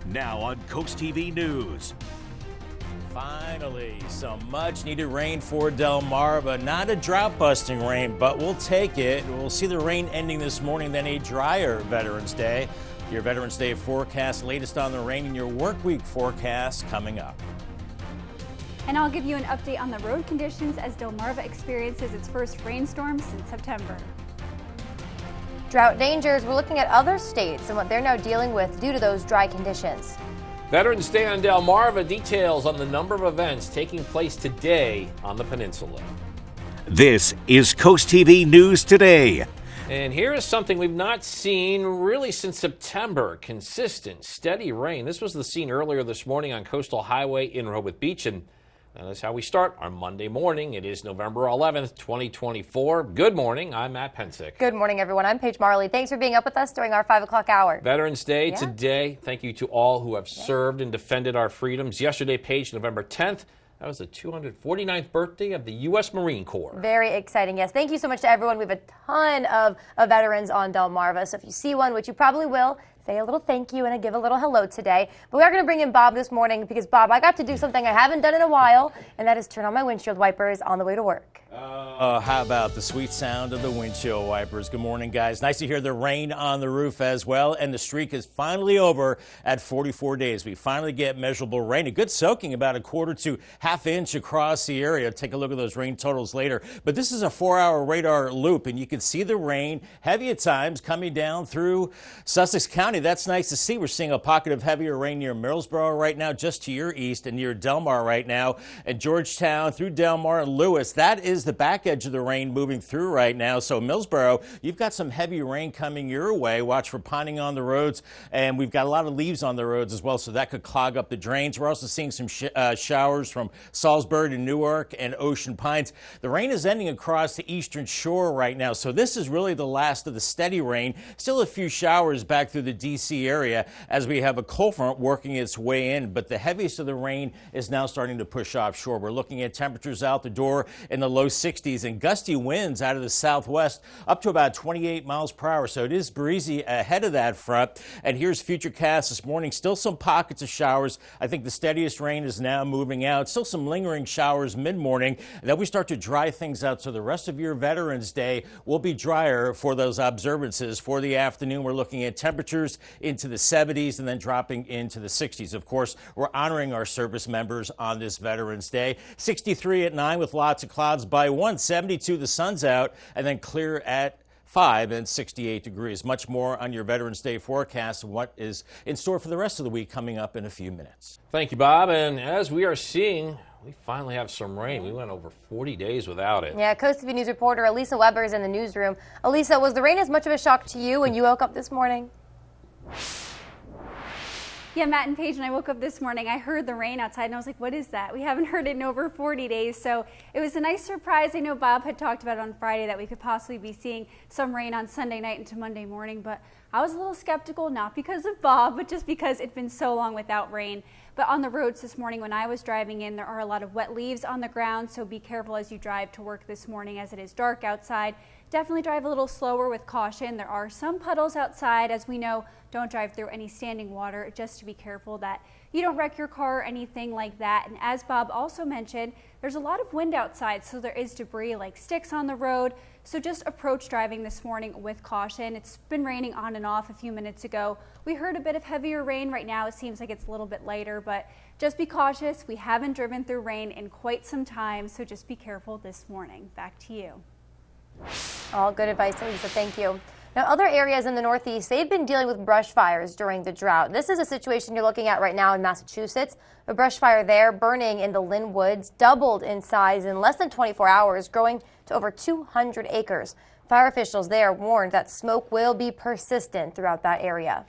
Now on CoastTV News. Finally, some much-needed rain for Delmarva. Not a drought-busting rain, but we'll take it. We'll see the rain ending this morning, then a drier Veterans Day. Your Veterans Day forecast, latest on the rain, and your work week forecast coming up. And I'll give you an update on the road conditions as Delmarva experiences its first rainstorm since September. Drought dangers, we're looking at other states and what they're now dealing with due to those dry conditions. Veterans Day on Delmarva, details on the number of events taking place today on the peninsula. This is CoastTV News Today. And here is something we've not seen really since September. Consistent, steady rain. This was the scene earlier this morning on Coastal Highway in Rehoboth Beach, and that's how we start our Monday morning. It is November 11th, 2024. Good morning. I'm Matt Pensick. Good morning, everyone. I'm Paige Marley. Thanks for being up with us during our 5 o'clock hour. Veterans Day today. Thank you to all who have served and defended our freedoms. Yesterday, Paige, November 10th. That was the 249th birthday of the U.S. Marine Corps. Very exciting, yes. Thank you so much to everyone. We have a ton of veterans on Delmarva, so if you see one, which you probably will, say a little thank you and give a little hello today. But we are going to bring in Bob this morning because, Bob, I got to do something I haven't done in a while, and that is turn on my windshield wipers on the way to work. How about the sweet sound of the windshield wipers? Good morning, guys. Nice to hear the rain on the roof as well, and the streak is finally over at 44 days. We finally get measurable rain. A good soaking, about a quarter to half inch across the area. Take a look at those rain totals later. But this is a 4-hour radar loop, and you can see the rain, heavy at times, coming down through Sussex County. That's nice to see. We're seeing a pocket of heavier rain near Middlesboro right now, just to your east, and near Delmar right now, and Georgetown through Delmar and Lewis. That is the back edge of the rain moving through right now. So Millsboro, you've got some heavy rain coming your way. Watch for ponding on the roads, and we've got a lot of leaves on the roads as well, so that could clog up the drains. We're also seeing some showers from Salisbury to Newark and Ocean Pines. The rain is ending across the eastern shore right now, so this is really the last of the steady rain. Still a few showers back through the D.C. area as we have a cold front working its way in, but the heaviest of the rain is now starting to push offshore. We're looking at temperatures out the door in the low 60s and gusty winds out of the southwest up to about 28 miles per hour. So it is breezy ahead of that front. And here's Futurecast this morning. Still some pockets of showers. I think the steadiest rain is now moving out. Still some lingering showers mid-morning. And then we start to dry things out. So the rest of your Veterans Day will be drier for those observances. For the afternoon, we're looking at temperatures into the 70s and then dropping into the 60s. Of course, we're honoring our service members on this Veterans Day. 63 at 9 with lots of clouds by 1. 72, the sun's out, and then clear at 5 and 68 degrees. Much more on your Veterans Day forecast and what is in store for the rest of the week coming up in a few minutes. Thank you, Bob. And as we are seeing, we finally have some rain. We went over 40 days without it. Yeah, CoastTV News reporter Elisa Weber is in the newsroom. Elisa, was the rain as much of a shock to you when you woke up this morning? Yeah, Matt and Paige, when I woke up this morning, I heard the rain outside and I was like, what is that? We haven't heard it in over 40 days. So it was a nice surprise. I know Bob had talked about it on Friday that we could possibly be seeing some rain on Sunday night into Monday morning, but I was a little skeptical, not because of Bob, but just because it's been so long without rain. But on the roads this morning when I was driving in, there are a lot of wet leaves on the ground, so be careful as you drive to work this morning as it is dark outside. Definitely drive a little slower with caution. There are some puddles outside. As we know, don't drive through any standing water, just to be careful that you don't wreck your car or anything like that. And as Bob also mentioned, there's a lot of wind outside, so there is debris like sticks on the road. So just approach driving this morning with caution. It's been raining on and off a few minutes ago. We heard a bit of heavier rain. Right now it seems like it's a little bit lighter, but just be cautious. We haven't driven through rain in quite some time, so just be careful this morning. Back to you. All good advice, Lisa. Thank you. Now, other areas in the Northeast, they've been dealing with brush fires during the drought. This is a situation you're looking at right now in Massachusetts. A brush fire there burning in the Lynn Woods doubled in size in less than 24 hours, growing to over 200 acres. Fire officials there warned that smoke will be persistent throughout that area.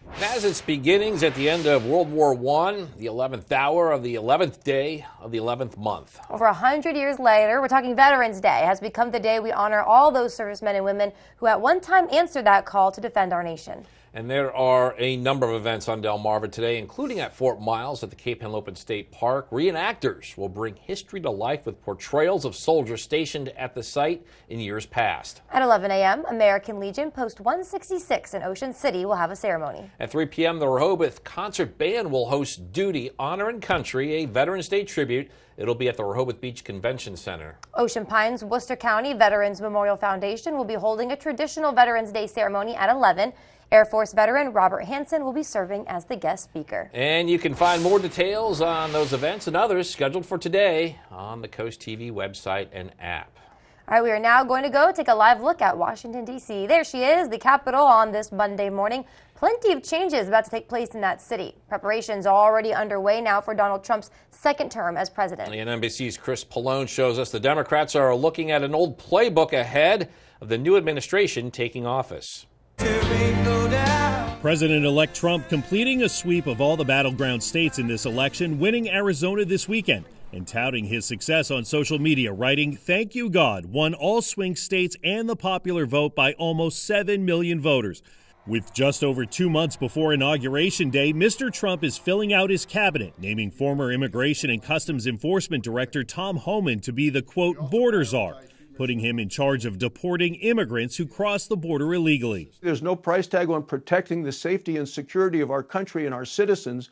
It has its beginnings at the end of World War I, the 11th hour of the 11th day of the 11th month. Over 100 years later, we're talking Veterans Day, has become the day we honor all those servicemen and women who at one time answered that call to defend our nation. And there are a number of events on Delmarva today, including at Fort Miles at the Cape Henlopen State Park. Reenactors will bring history to life with portrayals of soldiers stationed at the site in years past. At 11 a.m., American Legion Post 166 in Ocean City will have a ceremony. At 3 p.m., the Rehoboth Concert Band will host Duty, Honor and Country, a Veterans Day tribute. It'll be at the Rehoboth Beach Convention Center. Ocean Pines Worcester County Veterans Memorial Foundation will be holding a traditional Veterans Day ceremony at 11. Air Force veteran Robert Hansen will be serving as the guest speaker. And you can find more details on those events and others scheduled for today on the Coast TV website and app. All right, we are now going to go take a live look at Washington, D.C. There she is, the Capitol on this Monday morning. Plenty of changes about to take place in that city. Preparations are already underway now for Donald Trump's second term as president. And NBC's Chris Pallone shows us the Democrats are looking at an old playbook ahead of the new administration taking office. President-elect Trump completing a sweep of all the battleground states in this election, winning Arizona this weekend, and touting his success on social media, writing, "Thank you, God, won all swing states and the popular vote by almost 7 million voters." With just over 2 months before Inauguration Day, Mr. Trump is filling out his cabinet, naming former Immigration and Customs Enforcement Director Tom Homan to be the, quote, border czar, putting him in charge of deporting immigrants who cross the border illegally. There's no price tag on protecting the safety and security of our country and our citizens.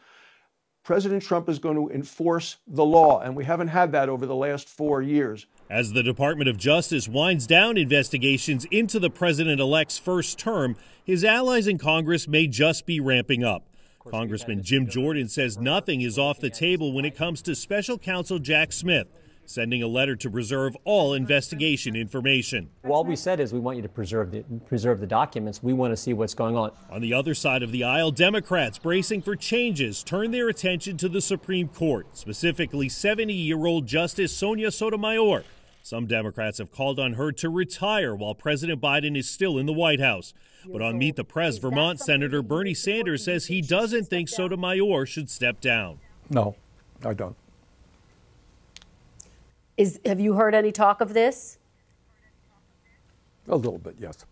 President Trump is going to enforce the law, and we haven't had that over the last 4 years. As the Department of Justice winds down investigations into the president-elect's first term, his allies in Congress may just be ramping up. Congressman Jim Jordan says nothing is off the table when it comes to Special Counsel Jack Smith, sending a letter to preserve all investigation information. All we said is we want you to preserve the documents. We want to see what's going on. On the other side of the aisle, Democrats bracing for changes turn their attention to the Supreme Court, specifically 70-year-old Justice Sonia Sotomayor. Some Democrats have called on her to retire while President Biden is still in the White House. But on Meet the Press, Vermont Senator Bernie Sanders says he doesn't think Sotomayor should step down. No, I don't. Have you heard any talk of this? A little bit, yes.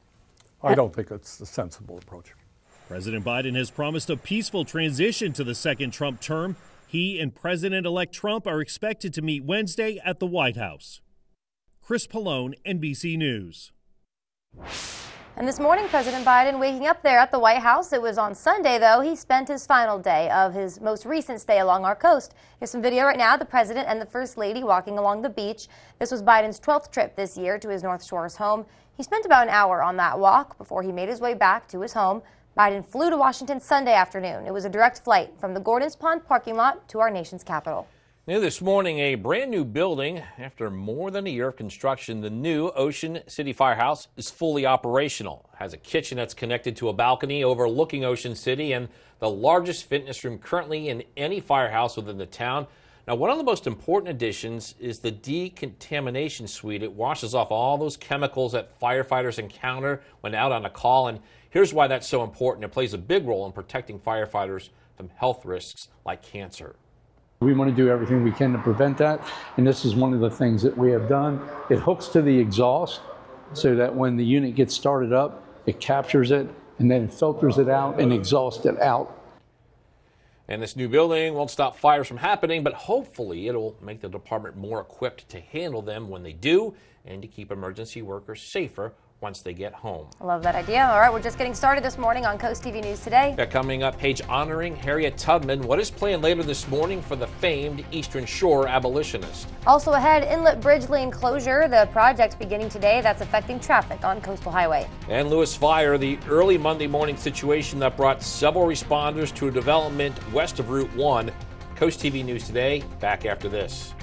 I don't think it's a sensible approach. President Biden has promised a peaceful transition to the second Trump term. He and President-elect Trump are expected to meet Wednesday at the White House. Chris Pallone, NBC News. And this morning, President Biden waking up there at the White House. It was on Sunday, though. He spent his final day of his most recent stay along our coast. Here's some video right now. The president and the first lady walking along the beach. This was Biden's 12th trip this year to his North Shores home. He spent about an hour on that walk before he made his way back to his home. Biden flew to Washington Sunday afternoon. It was a direct flight from the Gordons Pond parking lot to our nation's capital. New this morning, a brand new building. After more than a year of construction, the new Ocean City Firehouse is fully operational. It has a kitchen that's connected to a balcony overlooking Ocean City and the largest fitness room currently in any firehouse within the town. Now, one of the most important additions is the decontamination suite. It washes off all those chemicals that firefighters encounter when out on a call. And here's why that's so important. It plays a big role in protecting firefighters from health risks like cancer. We want to do everything we can to prevent that, and this is one of the things that we have done. It hooks to the exhaust so that when the unit gets started up, it captures it, and then it filters it out and exhausts it out. And this new building won't stop fires from happening, but hopefully it'll make the department more equipped to handle them when they do and to keep emergency workers safer once they get home. I love that idea. All right, we're just getting started this morning on Coast TV News Today. Coming up, page honoring Harriet Tubman. What is planned later this morning for the famed Eastern Shore abolitionist? Also ahead, Inlet Bridge Lane closure. The project beginning today that's affecting traffic on Coastal Highway. And Lewis Fire, the early Monday morning situation that brought several responders to a development west of Route 1. Coast TV News Today, back after this.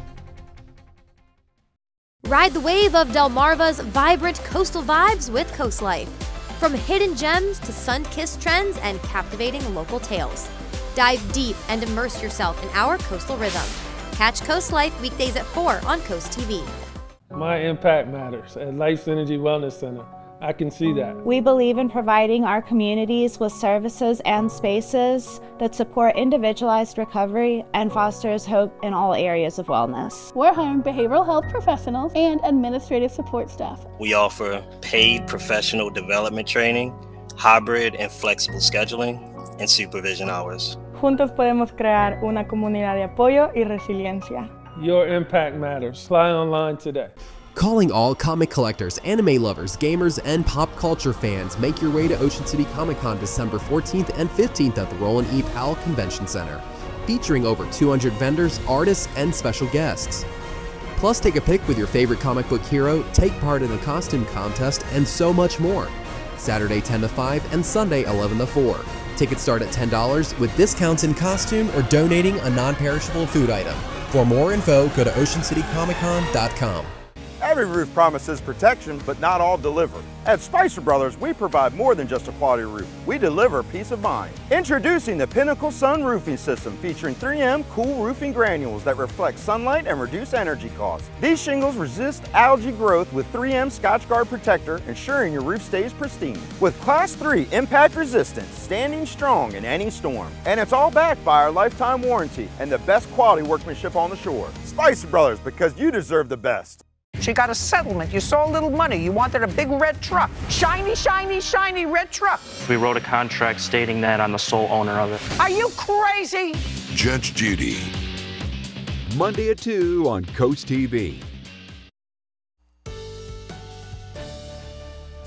Ride the wave of Delmarva's vibrant coastal vibes with Coast Life. From hidden gems to sun-kissed trends and captivating local tales. Dive deep and immerse yourself in our coastal rhythm. Catch Coast Life weekdays at 4 on Coast TV. My impact matters at Life's Energy Wellness Center. I can see that. We believe in providing our communities with services and spaces that support individualized recovery and fosters hope in all areas of wellness. We're hiring behavioral health professionals and administrative support staff. We offer paid professional development training, hybrid and flexible scheduling, and supervision hours. Juntos podemos crear una comunidad de apoyo y resiliencia. Your impact matters. Fly online today. Calling all comic collectors, anime lovers, gamers, and pop culture fans, make your way to Ocean City Comic Con December 14th and 15th at the Roland E. Powell Convention Center, featuring over 200 vendors, artists, and special guests. Plus, take a pic with your favorite comic book hero, take part in a costume contest, and so much more. Saturday 10 to 5 and Sunday 11 to 4. Tickets start at $10 with discounts in costume or donating a non-perishable food item. For more info, go to oceancitycomiccon.com. Every roof promises protection, but not all deliver. At Spicer Brothers, we provide more than just a quality roof. We deliver peace of mind. Introducing the Pinnacle Sun Roofing System, featuring 3M cool roofing granules that reflect sunlight and reduce energy costs. These shingles resist algae growth with 3M Scotchgard Protector, ensuring your roof stays pristine. With Class 3 impact resistance, standing strong in any storm. And it's all backed by our lifetime warranty and the best quality workmanship on the shore. Spicer Brothers, because you deserve the best. She got a settlement. You saw a little money. You wanted a big red truck. Shiny, shiny, shiny red truck. We wrote a contract stating that I'm the sole owner of it. Are you crazy? Judge Judy. Monday at 2 on Coast TV.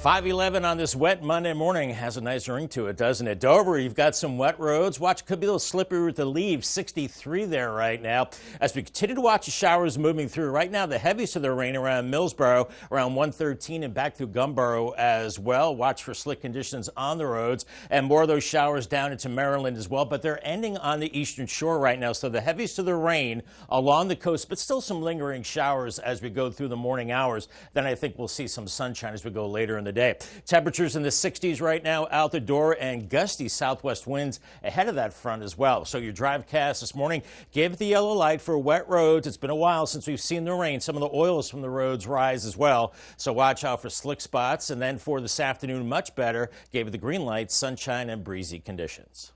5:11 on this wet Monday morning has a nice ring to it, doesn't it? Dover, you've got some wet roads. Watch, it could be a little slippery with the leaves. 63 there right now. As we continue to watch the showers moving through right now, the heaviest of the rain around Millsboro, around 113 and back through Gumboro as well. Watch for slick conditions on the roads and more of those showers down into Maryland as well. But they're ending on the eastern shore right now. So the heaviest of the rain along the coast, but still some lingering showers as we go through the morning hours. Then I think we'll see some sunshine as we go later in the day. Temperatures in the 60s right now out the door, and gusty southwest winds ahead of that front as well. So your drive-cast this morning gave the yellow light for wet roads. It's been a while since we've seen the rain. Some of the oils from the roads rise as well. So watch out for slick spots. And then for this afternoon, much better, gave it the green light, sunshine and breezy conditions.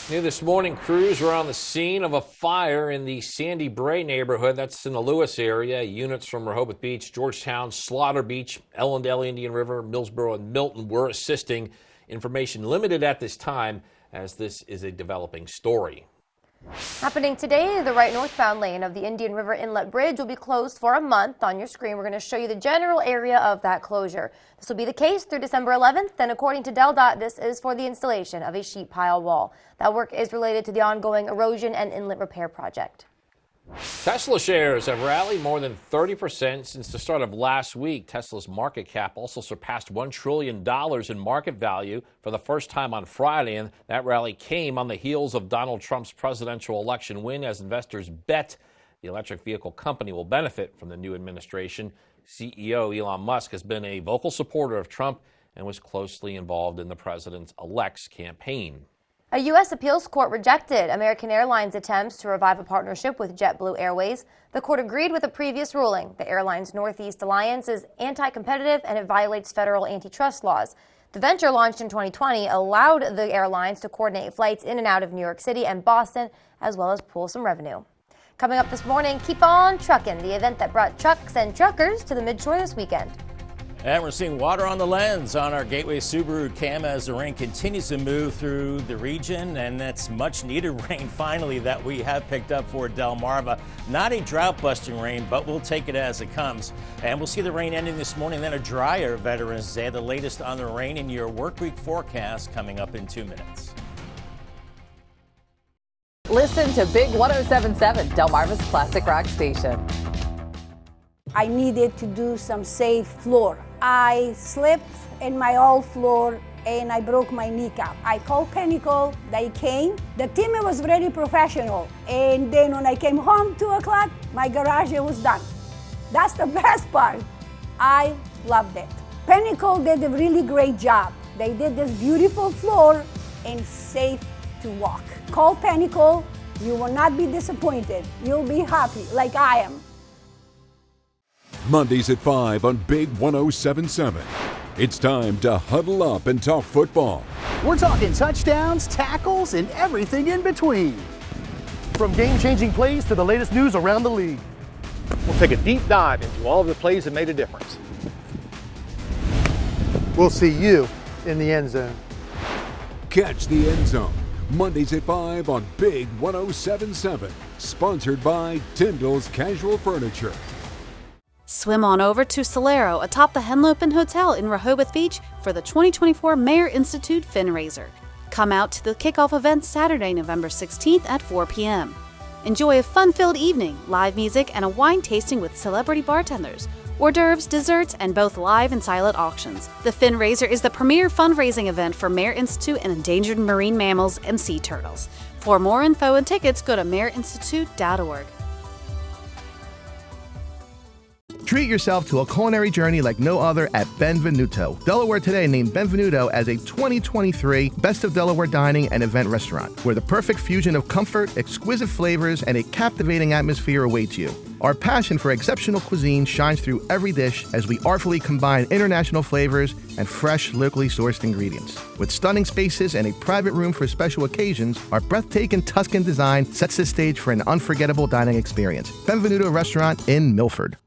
New this morning, crews were on the scene of a fire in the Sandy Bray neighborhood. That's in the Lewis area. Units from Rehoboth Beach, Georgetown, Slaughter Beach, Ellendale, Indian River, Millsboro, and Milton were assisting. Information limited at this time, as this is a developing story. Happening today, the right northbound lane of the Indian River Inlet Bridge will be closed for a month. On your screen, we're going to show you the general area of that closure. This will be the case through December 11th, and according to DelDOT, this is for the installation of a sheet pile wall. That work is related to the ongoing erosion and inlet repair project. Tesla shares have rallied more than 30% since the start of last week. Tesla's market cap also surpassed $1 trillion in market value for the first time on Friday, and that rally came on the heels of Donald Trump's presidential election win, as investors bet the electric vehicle company will benefit from the new administration. CEO Elon Musk has been a vocal supporter of Trump and was closely involved in the president-elect's campaign. A U.S. appeals court rejected American Airlines' attempts to revive a partnership with JetBlue Airways. The court agreed with a previous ruling. The airline's Northeast Alliance is anti-competitive and it violates federal antitrust laws. The venture, launched in 2020, allowed the airlines to coordinate flights in and out of New York City and Boston, as well as pool some revenue. Coming up this morning, keep on trucking, the event that brought trucks and truckers to the Midshore this weekend. And we're seeing water on the lens on our Gateway Subaru Cam as the rain continues to move through the region, and that's much needed rain finally that we have picked up for Delmarva. Not a drought-busting rain, but we'll take it as it comes. And we'll see the rain ending this morning, then a drier Veterans Day. The latest on the rain in your work week forecast coming up in 2 minutes. Listen to Big 107.7, Delmarva's classic rock station. I needed to do some safe floor. I slipped in my old floor and I broke my kneecap. I called Pinnacle, they came. The team was very professional. And then when I came home 2 o'clock, my garage was done. That's the best part. I loved it. Pinnacle did a really great job. They did this beautiful floor and safe to walk. Call Pinnacle, you will not be disappointed. You'll be happy like I am. Mondays at 5 on Big 107.7. It's time to huddle up and talk football. We're talking touchdowns, tackles, and everything in between. From game-changing plays to the latest news around the league. We'll take a deep dive into all of the plays that made a difference. We'll see you in the end zone. Catch the End Zone, Mondays at 5 on Big 107.7. Sponsored by Tyndall's Casual Furniture. Swim on over to Solero atop the Henlopen Hotel in Rehoboth Beach for the 2024 Mayor Institute Finraiser. Come out to the kickoff event Saturday, November 16th at 4 p.m. Enjoy a fun-filled evening, live music, and a wine tasting with celebrity bartenders, hors d'oeuvres, desserts, and both live and silent auctions. The Finraiser is the premier fundraising event for Mayor Institute and endangered marine mammals and sea turtles. For more info and tickets, go to mayerinstitute.org. Treat yourself to a culinary journey like no other at Benvenuto. Delaware Today named Benvenuto as a 2023 Best of Delaware Dining and Event Restaurant, where the perfect fusion of comfort, exquisite flavors, and a captivating atmosphere awaits you. Our passion for exceptional cuisine shines through every dish as we artfully combine international flavors and fresh, locally sourced ingredients. With stunning spaces and a private room for special occasions, our breathtaking Tuscan design sets the stage for an unforgettable dining experience. Benvenuto Restaurant in Milford.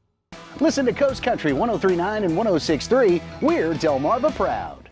Listen to Coast Country 103.9 and 106.3. We're Delmarva proud.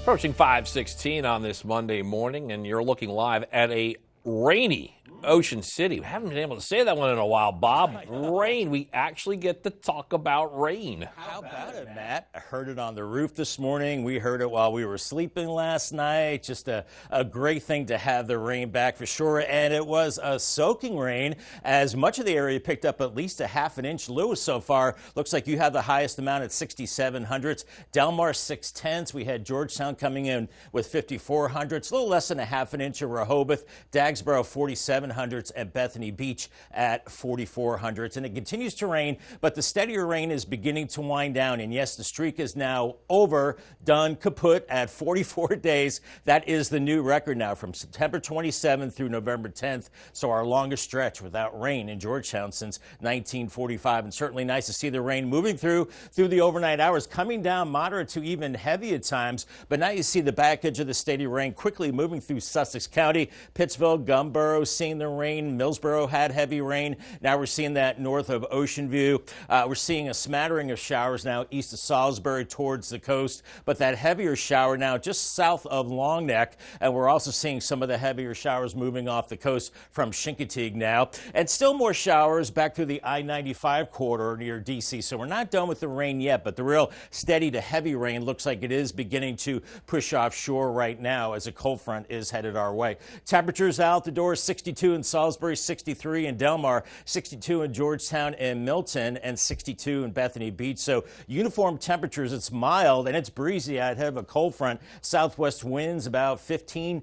Approaching 5:16 on this Monday morning, and you're looking live at a rainy Ocean City. We haven't been able to say that one in a while, Bob. Rain. We actually get to talk about rain. How about it, Matt? I heard it on the roof this morning. We heard it while we were sleeping last night. Just a great thing to have the rain back for sure. And it was a soaking rain, as much of the area picked up at least a half an inch. Lewis, so far, looks like you have the highest amount at 6,700 hundredths. Delmar 6/10. We had Georgetown coming in with 5,400 hundredths. A little less than a half an inch of Rehoboth. Dagsboro 47 hundredths, and Bethany Beach at 44 hundredths. And it continues to rain, but the steadier rain is beginning to wind down. And yes, the streak is now over, done, kaput at 44 days. That is the new record now from September 27th through November 10th. So our longest stretch without rain in Georgetown since 1945. And certainly nice to see the rain moving through the overnight hours, coming down moderate to even heavy at times. But now you see the back edge of the steady rain quickly moving through Sussex County, Pittsville, Gumboro, seeing the rain. Millsboro had heavy rain. Now we're seeing that north of Ocean View. We're seeing a smattering of showers now east of Salisbury towards the coast, but that heavier shower now just south of Long Neck. And we're also seeing some of the heavier showers moving off the coast from Chincoteague now. And still more showers back through the I-95 corridor near D.C. So we're not done with the rain yet, but the real steady to heavy rain looks like it is beginning to push offshore right now as a cold front is headed our way. Temperatures out the door, 62 in Salisbury, 63 in Delmar, 62 in Georgetown and Milton, and 62 in Bethany Beach. So uniform temperatures. It's mild and it's breezy ahead of a cold front. Southwest winds about 10,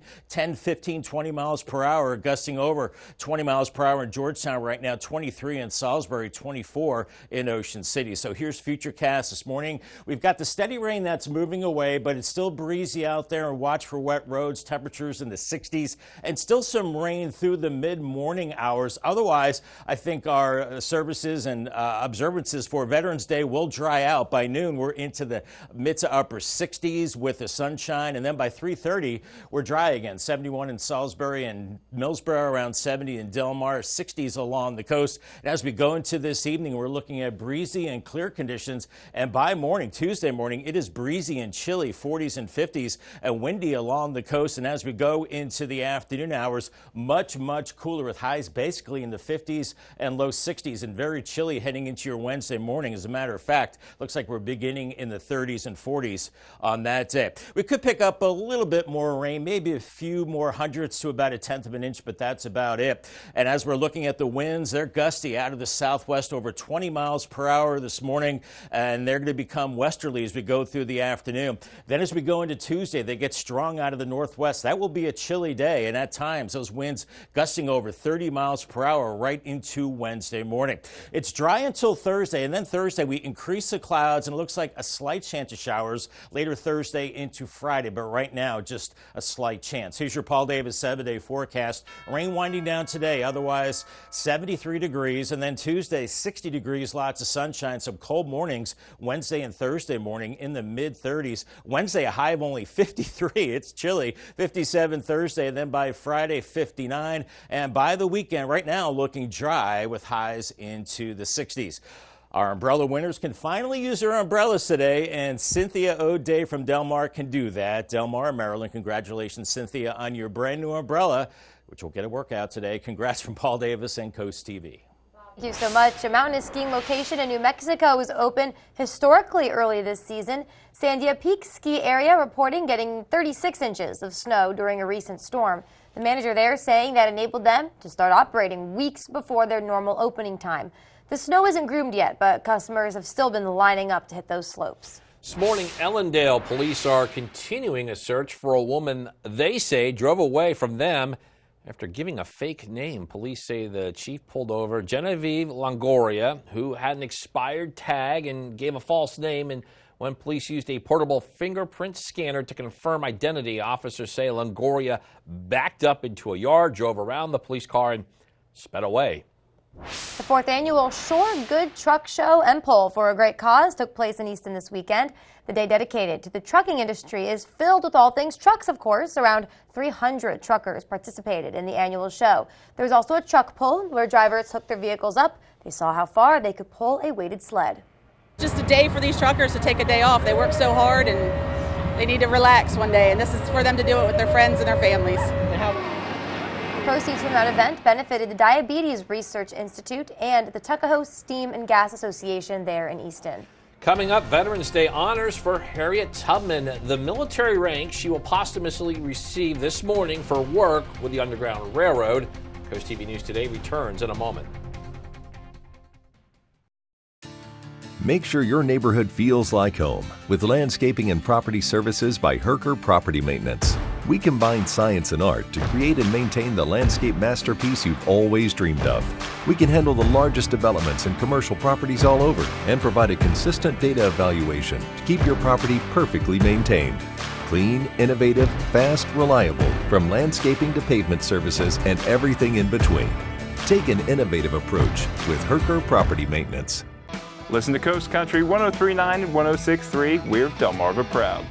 15, 20 miles per hour, gusting over 20 miles per hour in Georgetown right now, 23 in Salisbury, 24 in Ocean City. So here's Futurecast this morning. We've got the steady rain that's moving away, but it's still breezy out there, and watch for wet roads, temperatures in the 60s, and still some rain through the mid-morning hours. Otherwise, I think our services and observances for Veterans Day will dry out. By noon, we're into the mid to upper 60s with the sunshine, and then by 3:30, we're dry again. 71 in Salisbury and Millsboro, around 70 in Delmar, 60s along the coast. And as we go into this evening, we're looking at breezy and clear conditions, and by morning, Tuesday morning, it is breezy and chilly, 40s and 50s, and windy along the coast. And as we go into the afternoon hours, much cooler with highs basically in the 50s and low 60s, and very chilly heading into your Wednesday morning. As a matter of fact, looks like we're beginning in the 30s and 40s on that day. We could pick up a little bit more rain, maybe a few more hundredths to about 1/10 of an inch, but that's about it. And as we're looking at the winds, they're gusty out of the southwest over 20 miles per hour this morning, and they're going to become westerly as we go through the afternoon. Then as we go into Tuesday, they get strong out of the northwest. That will be a chilly day, and at times those winds gusting over 30 miles per hour right into Wednesday morning. It's dry until Thursday, and then Thursday we increase the clouds, and it looks like a slight chance of showers later Thursday into Friday, but right now just a slight chance. Here's your Paul Davis 7-day forecast. Rain winding down today, otherwise 73 degrees, and then Tuesday 60 degrees, lots of sunshine, some cold mornings Wednesday and Thursday morning in the mid-30s. Wednesday a high of only 53. It's chilly. 57 Thursday, and then by Friday 59, and by the weekend right now looking dry with highs into the 60s. Our umbrella winners can finally use their umbrellas today, and Cynthia O'Day from Delmar can do that. Delmar, Maryland, congratulations, Cynthia, on your brand new umbrella, which will get a workout today. Congrats from Paul Davis and CoastTV. Thank you so much. A mountainous skiing location in New Mexico was open historically early this season. Sandia Peak ski area reporting getting 36 inches of snow during a recent storm. The manager there saying that enabled them to start operating weeks before their normal opening time. The snow isn't groomed yet, but customers have still been lining up to hit those slopes. This morning, Ellendale police are continuing a search for a woman they say drove away from them after giving a fake name. Police say the chief pulled over Genevieve Longoria, who had an expired tag and gave a false name. And when police used a portable fingerprint scanner to confirm identity, officers say Longoria backed up into a yard, drove around the police car, and sped away. The 4th annual Shore Good Truck Show and Pull for a Great Cause took place in Easton this weekend. The day dedicated to the trucking industry is filled with all things trucks, of course. Around 300 truckers participated in the annual show. There was also a truck pull where drivers hooked their vehicles up. They saw how far they could pull a weighted sled. Just a day for these truckers to take a day off. They work so hard and they need to relax one day, and this is for them to do it with their friends and their families. Proceeds from that event benefited the Diabetes Research Institute and the Tuckahoe Steam and Gas Association there in Easton. Coming up, Veterans Day honors for Harriet Tubman. The military rank she will posthumously receive this morning for work with the Underground Railroad. CoastTV News Today returns in a moment. Make sure your neighborhood feels like home with landscaping and property services by Herker Property Maintenance. We combine science and art to create and maintain the landscape masterpiece you've always dreamed of. We can handle the largest developments and commercial properties all over and provide a consistent data evaluation to keep your property perfectly maintained. Clean, innovative, fast, reliable, from landscaping to pavement services and everything in between. Take an innovative approach with Herker Property Maintenance. Listen to Coast Country 103.9 and 106.3. We're Delmarva proud.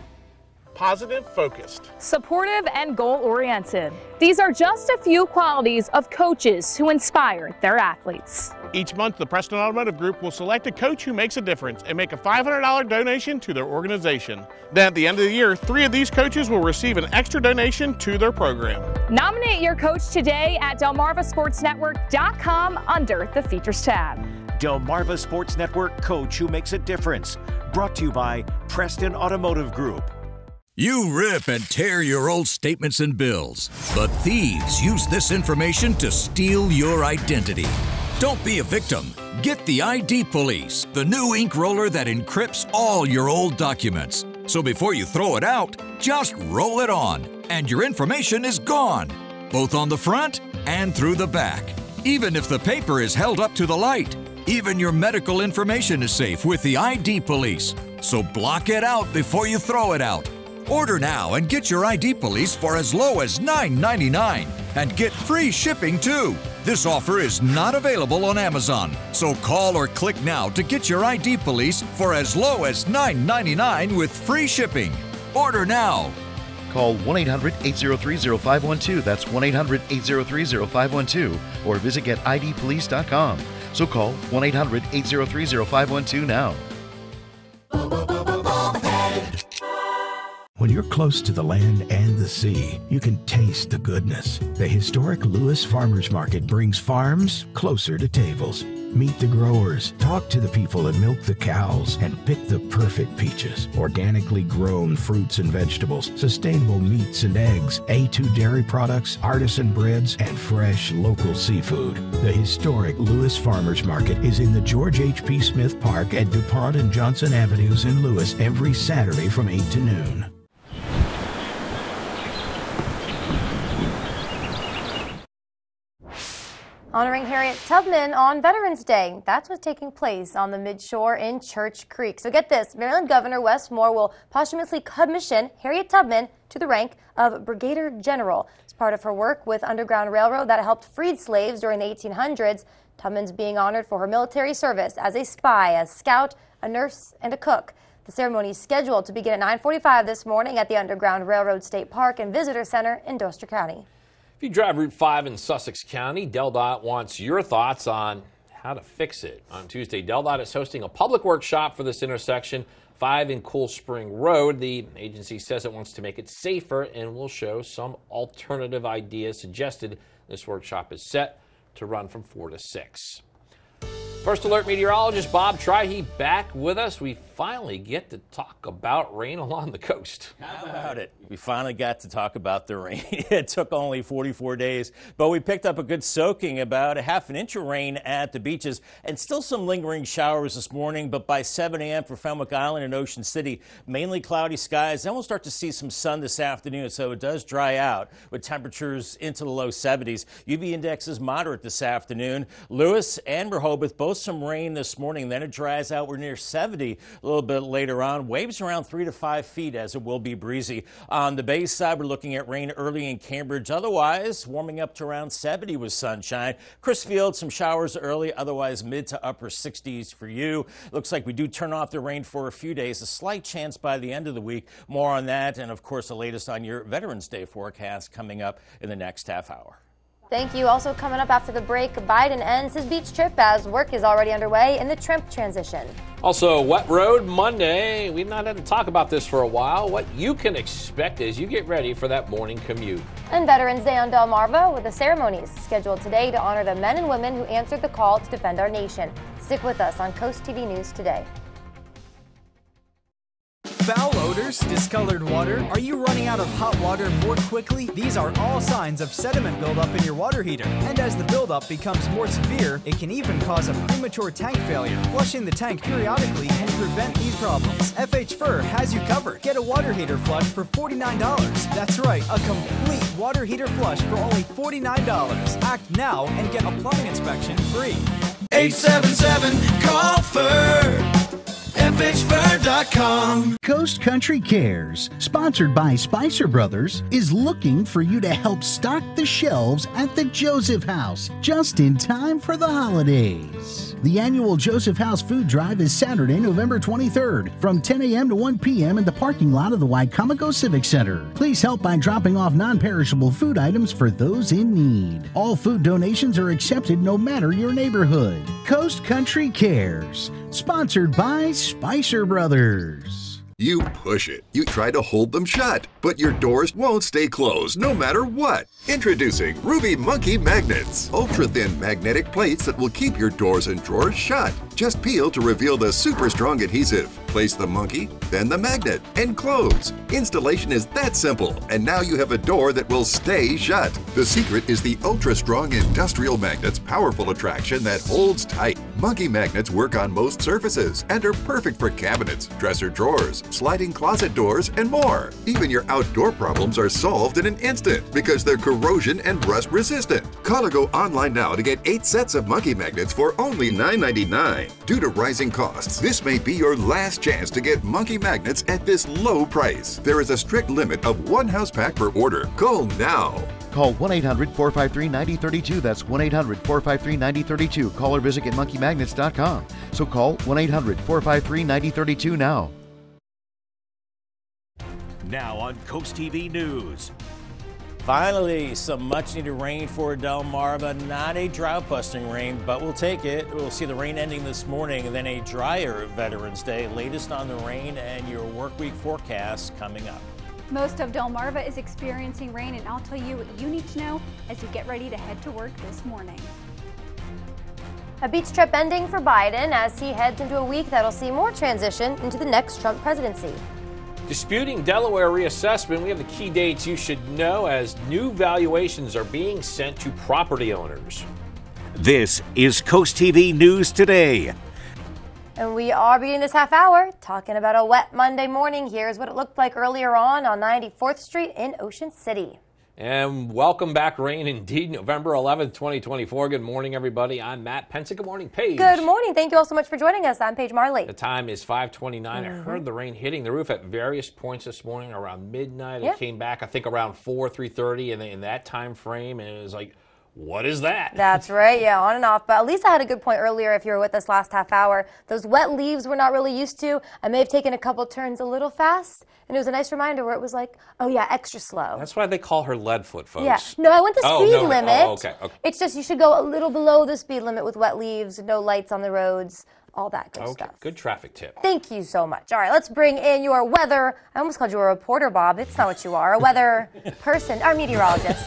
Positive, focused, supportive, and goal-oriented. These are just a few qualities of coaches who inspire their athletes. Each month, the Preston Automotive Group will select a coach who makes a difference and make a $500 donation to their organization. Then at the end of the year, 3 of these coaches will receive an extra donation to their program. Nominate your coach today at DelmarvaSportsNetwork.com under the Features tab. Delmarva Sports Network Coach Who Makes a Difference. Brought to you by Preston Automotive Group. You rip and tear your old statements and bills, but thieves use this information to steal your identity. Don't be a victim. Get the ID Police, the new ink roller that encrypts all your old documents. So before you throw it out, just roll it on, and your information is gone, both on the front and through the back, even if the paper is held up to the light. Even your medical information is safe with the ID Police. So block it out before you throw it out. Order now and get your ID Police for as low as $9.99 and get free shipping too. This offer is not available on Amazon, so call or click now to get your ID Police for as low as $9.99 with free shipping. Order now. Call 1-800-803-0512. That's 1-800-803-0512. Or visit getidpolice.com. So call 1-800-803-0512 now. When you're close to the land and the sea, you can taste the goodness. The historic Lewis Farmers Market brings farms closer to tables. Meet the growers, talk to the people that milk the cows, and pick the perfect peaches. Organically grown fruits and vegetables, sustainable meats and eggs, A2 dairy products, artisan breads, and fresh local seafood. The historic Lewis Farmers Market is in the George H.P. Smith Park at DuPont and Johnson Avenues in Lewis every Saturday from 8 to noon. Honoring Harriet Tubman on Veterans Day. That's what's taking place on the Midshore in Church Creek. So get this, Maryland Governor Wes Moore will posthumously commission Harriet Tubman to the rank of Brigadier General. As part of her work with Underground Railroad that helped freed slaves during the 1800s, Tubman's being honored for her military service as a spy, a scout, a nurse, and a cook. The ceremony is scheduled to begin at 9:45 this morning at the Underground Railroad State Park and Visitor Center in Dorchester County. If you drive Route 5 in Sussex County, DelDOT wants your thoughts on how to fix it. On Tuesday, DelDOT is hosting a public workshop for this intersection, 5 in Cool Spring Road. The agency says it wants to make it safer and will show some alternative ideas suggested. This workshop is set to run from 4 to 6. First Alert meteorologist Bob Trihey back with us. We finally get to talk about rain along the coast. How about it? We finally got to talk about the rain. It took only 44 days, but we picked up a good soaking, about a half an inch of rain at the beaches, and still some lingering showers this morning. But by 7 a.m. for Fenwick Island and Ocean City, mainly cloudy skies. Then we'll start to see some sun this afternoon, so it does dry out with temperatures into the low 70s. UV index is moderate this afternoon. Lewis and Rehoboth, both some rain this morning. Then it dries out. We're near 70 a little bit later on. Waves around 3 to 5 feet as it will be breezy. On the bay side, we're looking at rain early in Cambridge. Otherwise, warming up to around 70 with sunshine. Crisfield, some showers early. Otherwise, mid to upper 60s for you. Looks like we do turn off the rain for a few days. A slight chance by the end of the week. More on that, and of course, the latest on your Veterans Day forecast coming up in the next half hour. Thank you. Also coming up after the break, Biden ends his beach trip as work is already underway in the Trump transition. Also, Wet Road Monday. We've not had to talk about this for a while. What you can expect as you get ready for that morning commute. And Veterans Day on Delmarva, with the ceremonies scheduled today to honor the men and women who answered the call to defend our nation. Stick with us on Coast TV News today. Foul odors, discolored water, are you running out of hot water more quickly? These are all signs of sediment buildup in your water heater. And as the buildup becomes more severe, it can even cause a premature tank failure. Flushing the tank periodically can prevent these problems. FH Fur has you covered. Get a water heater flush for $49. That's right, a complete water heater flush for only $49. Act now and get a plumbing inspection free. 877-CALL-FUR. FHFur.com. Coast Country Cares, sponsored by Spicer Brothers, is looking for you to help stock the shelves at the Joseph House just in time for the holidays. The annual Joseph House Food Drive is Saturday, November 23rd from 10 a.m. to 1 p.m. in the parking lot of the Wicomico Civic Center. Please help by dropping off non-perishable food items for those in need. All food donations are accepted no matter your neighborhood. Coast Country Cares, sponsored by Spicer Brothers. You push it. You try to hold them shut, but your doors won't stay closed no matter what. Introducing Ruby Monkey Magnets. Ultra-thin magnetic plates that will keep your doors and drawers shut. Just peel to reveal the super strong adhesive. Place the monkey, then the magnet, and close. Installation is that simple, and now you have a door that will stay shut. The secret is the ultra-strong industrial magnet's powerful attraction that holds tight. Monkey magnets work on most surfaces and are perfect for cabinets, dresser drawers, sliding closet doors, and more. Even your outdoor problems are solved in an instant because they're corrosion and rust resistant. Call or go online now to get 8 sets of monkey magnets for only $9.99. Due to rising costs, this may be your last chance to get monkey magnets at this low price. There is a strict limit of 1 house pack per order. Call now. Call 1-800-453-9032. That's 1-800-453-9032. Call or visit getmonkeymagnets.com. So call 1-800-453-9032 now. Now on Coast TV News. Finally, some much-needed rain for Delmarva. Not a drought-busting rain, but we'll take it. We'll see the rain ending this morning, and then a drier Veterans Day. Latest on the rain and your work week forecast coming up. Most of Delmarva is experiencing rain, and I'll tell you what you need to know as you get ready to head to work this morning. A beach trip ending for Biden as he heads into a week that'll see more transition into the next Trump presidency. Disputing Delaware reassessment, we have the key dates you should know as new valuations are being sent to property owners. This is Coast TV News Today. And we are beginning this half hour talking about a wet Monday morning. Here's what it looked like earlier on 94th Street in Ocean City. And welcome back, rain indeed. November 11th, 2024. Good morning, everybody. I'm Matt Pensick. Good morning, Paige. Good morning. Thank you all so much for joining us. I'm Paige Marley. The time is 5:29. I heard the rain hitting the roof at various points this morning around midnight. It came back, I think, around 3:30 in that time frame. And it was like, What is that? That's right, yeah, on and off. But Lisa had a good point earlier if you were with us last half hour. Those wet leaves we're not really used to. I may have taken a couple turns a little fast, and it was a nice reminder where it was like, oh yeah, extra slow. That's why they call her Leadfoot, folks. Yeah, no, I went the speed limit. Oh, okay. It's just you should go a little below the speed limit with wet leaves, no lights on the roads, all that good stuff. Good traffic tip. Thank you so much. All right, let's bring in your weather. I almost called you a reporter, Bob. It's not what you are. A weather person, our meteorologist,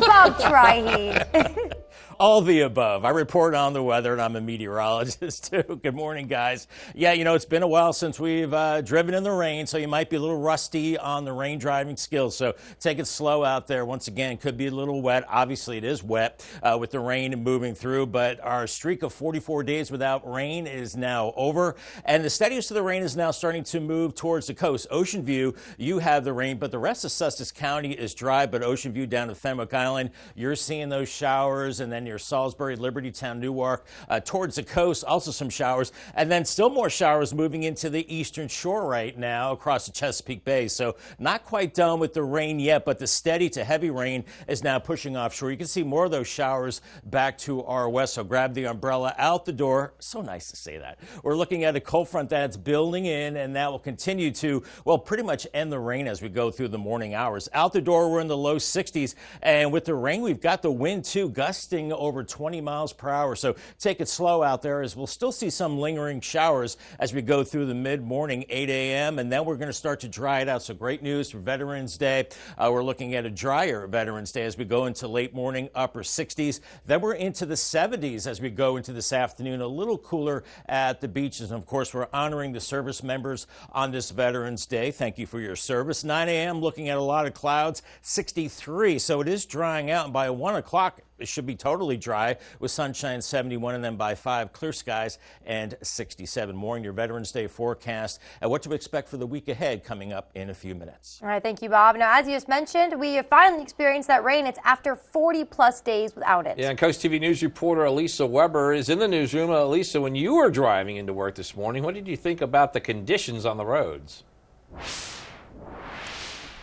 Bob Trihey. All the above. I report on the weather, and I'm a meteorologist, too. Good morning, guys. Yeah, you know, it's been a while since we've driven in the rain, so you might be a little rusty on the rain driving skills. So take it slow out there. Once again, could be a little wet. Obviously, it is wet with the rain moving through, but our streak of 44 days without rain is now over, and the steadiest of the rain is now starting to move towards the coast. Ocean View, you have the rain, but the rest of Sussex County is dry, but Ocean View down to Fenwick Island, you're seeing those showers, and then near Salisbury, Libertytown, Newark, towards the coast, also some showers, and then still more showers moving into the eastern shore right now across the Chesapeake Bay. So not quite done with the rain yet, but the steady to heavy rain is now pushing offshore. You can see more of those showers back to our west, so grab the umbrella out the door. So nice to say that. We're looking at a cold front that's building in, and that will continue to, well, pretty much end the rain as we go through the morning hours. Out the door, we're in the low 60s, and with the rain, we've got the wind, too, gusting over 20 miles per hour. So take it slow out there, as we'll still see some lingering showers as we go through the mid-morning 8 a.m. and then we're going to start to dry it out. So great news for Veterans Day. We're looking at a drier Veterans Day as we go into late morning, upper 60s. Then we're into the 70s as we go into this afternoon, a little cooler at the beaches. And of course, we're honoring the service members on this Veterans Day. Thank you for your service. 9 a.m. looking at a lot of clouds, 63. So it is drying out, and by 1 o'clock, it should be totally dry with sunshine 71, and then by 5, clear skies and 67. More in your Veterans Day forecast and what to expect for the week ahead coming up in a few minutes. All right, thank you, Bob. Now, as you just mentioned, we have finally experienced that rain. It's after 40-plus days without it. Yeah, and Coast TV News reporter Elisa Weber is in the newsroom. Elisa, when you were driving into work this morning, what did you think about the conditions on the roads?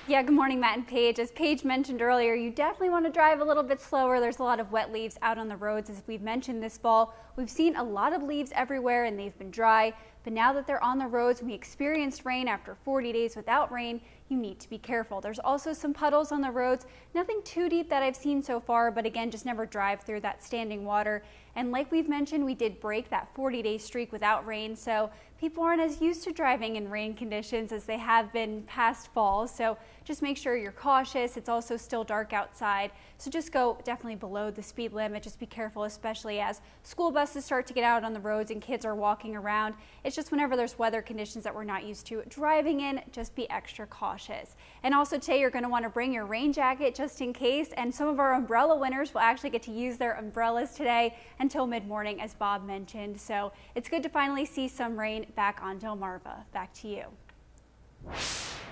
Yeah, good morning, Matt and Paige. As Paige mentioned earlier, you definitely want to drive a little bit slower. There's a lot of wet leaves out on the roads. As we've mentioned this fall, we've seen a lot of leaves everywhere and they've been dry. But now that they're on the roads and we experienced rain after 40 days without rain, you need to be careful. There's also some puddles on the roads. Nothing too deep that I've seen so far, but again, just never drive through that standing water. And like we've mentioned, we did break that 40-day streak without rain, so people aren't as used to driving in rain conditions as they have been past falls. So just make sure you're cautious. It's also still dark outside, so just go definitely below the speed limit. Just be careful, especially as school buses start to get out on the roads and kids are walking around. It's just whenever there's weather conditions that we're not used to driving in, just be extra cautious. And also today you're going to want to bring your rain jacket just in case, and some of our umbrella winners will actually get to use their umbrellas today until mid-morning, as Bob mentioned. So it's good to finally see some rain back on Delmarva. Back to you.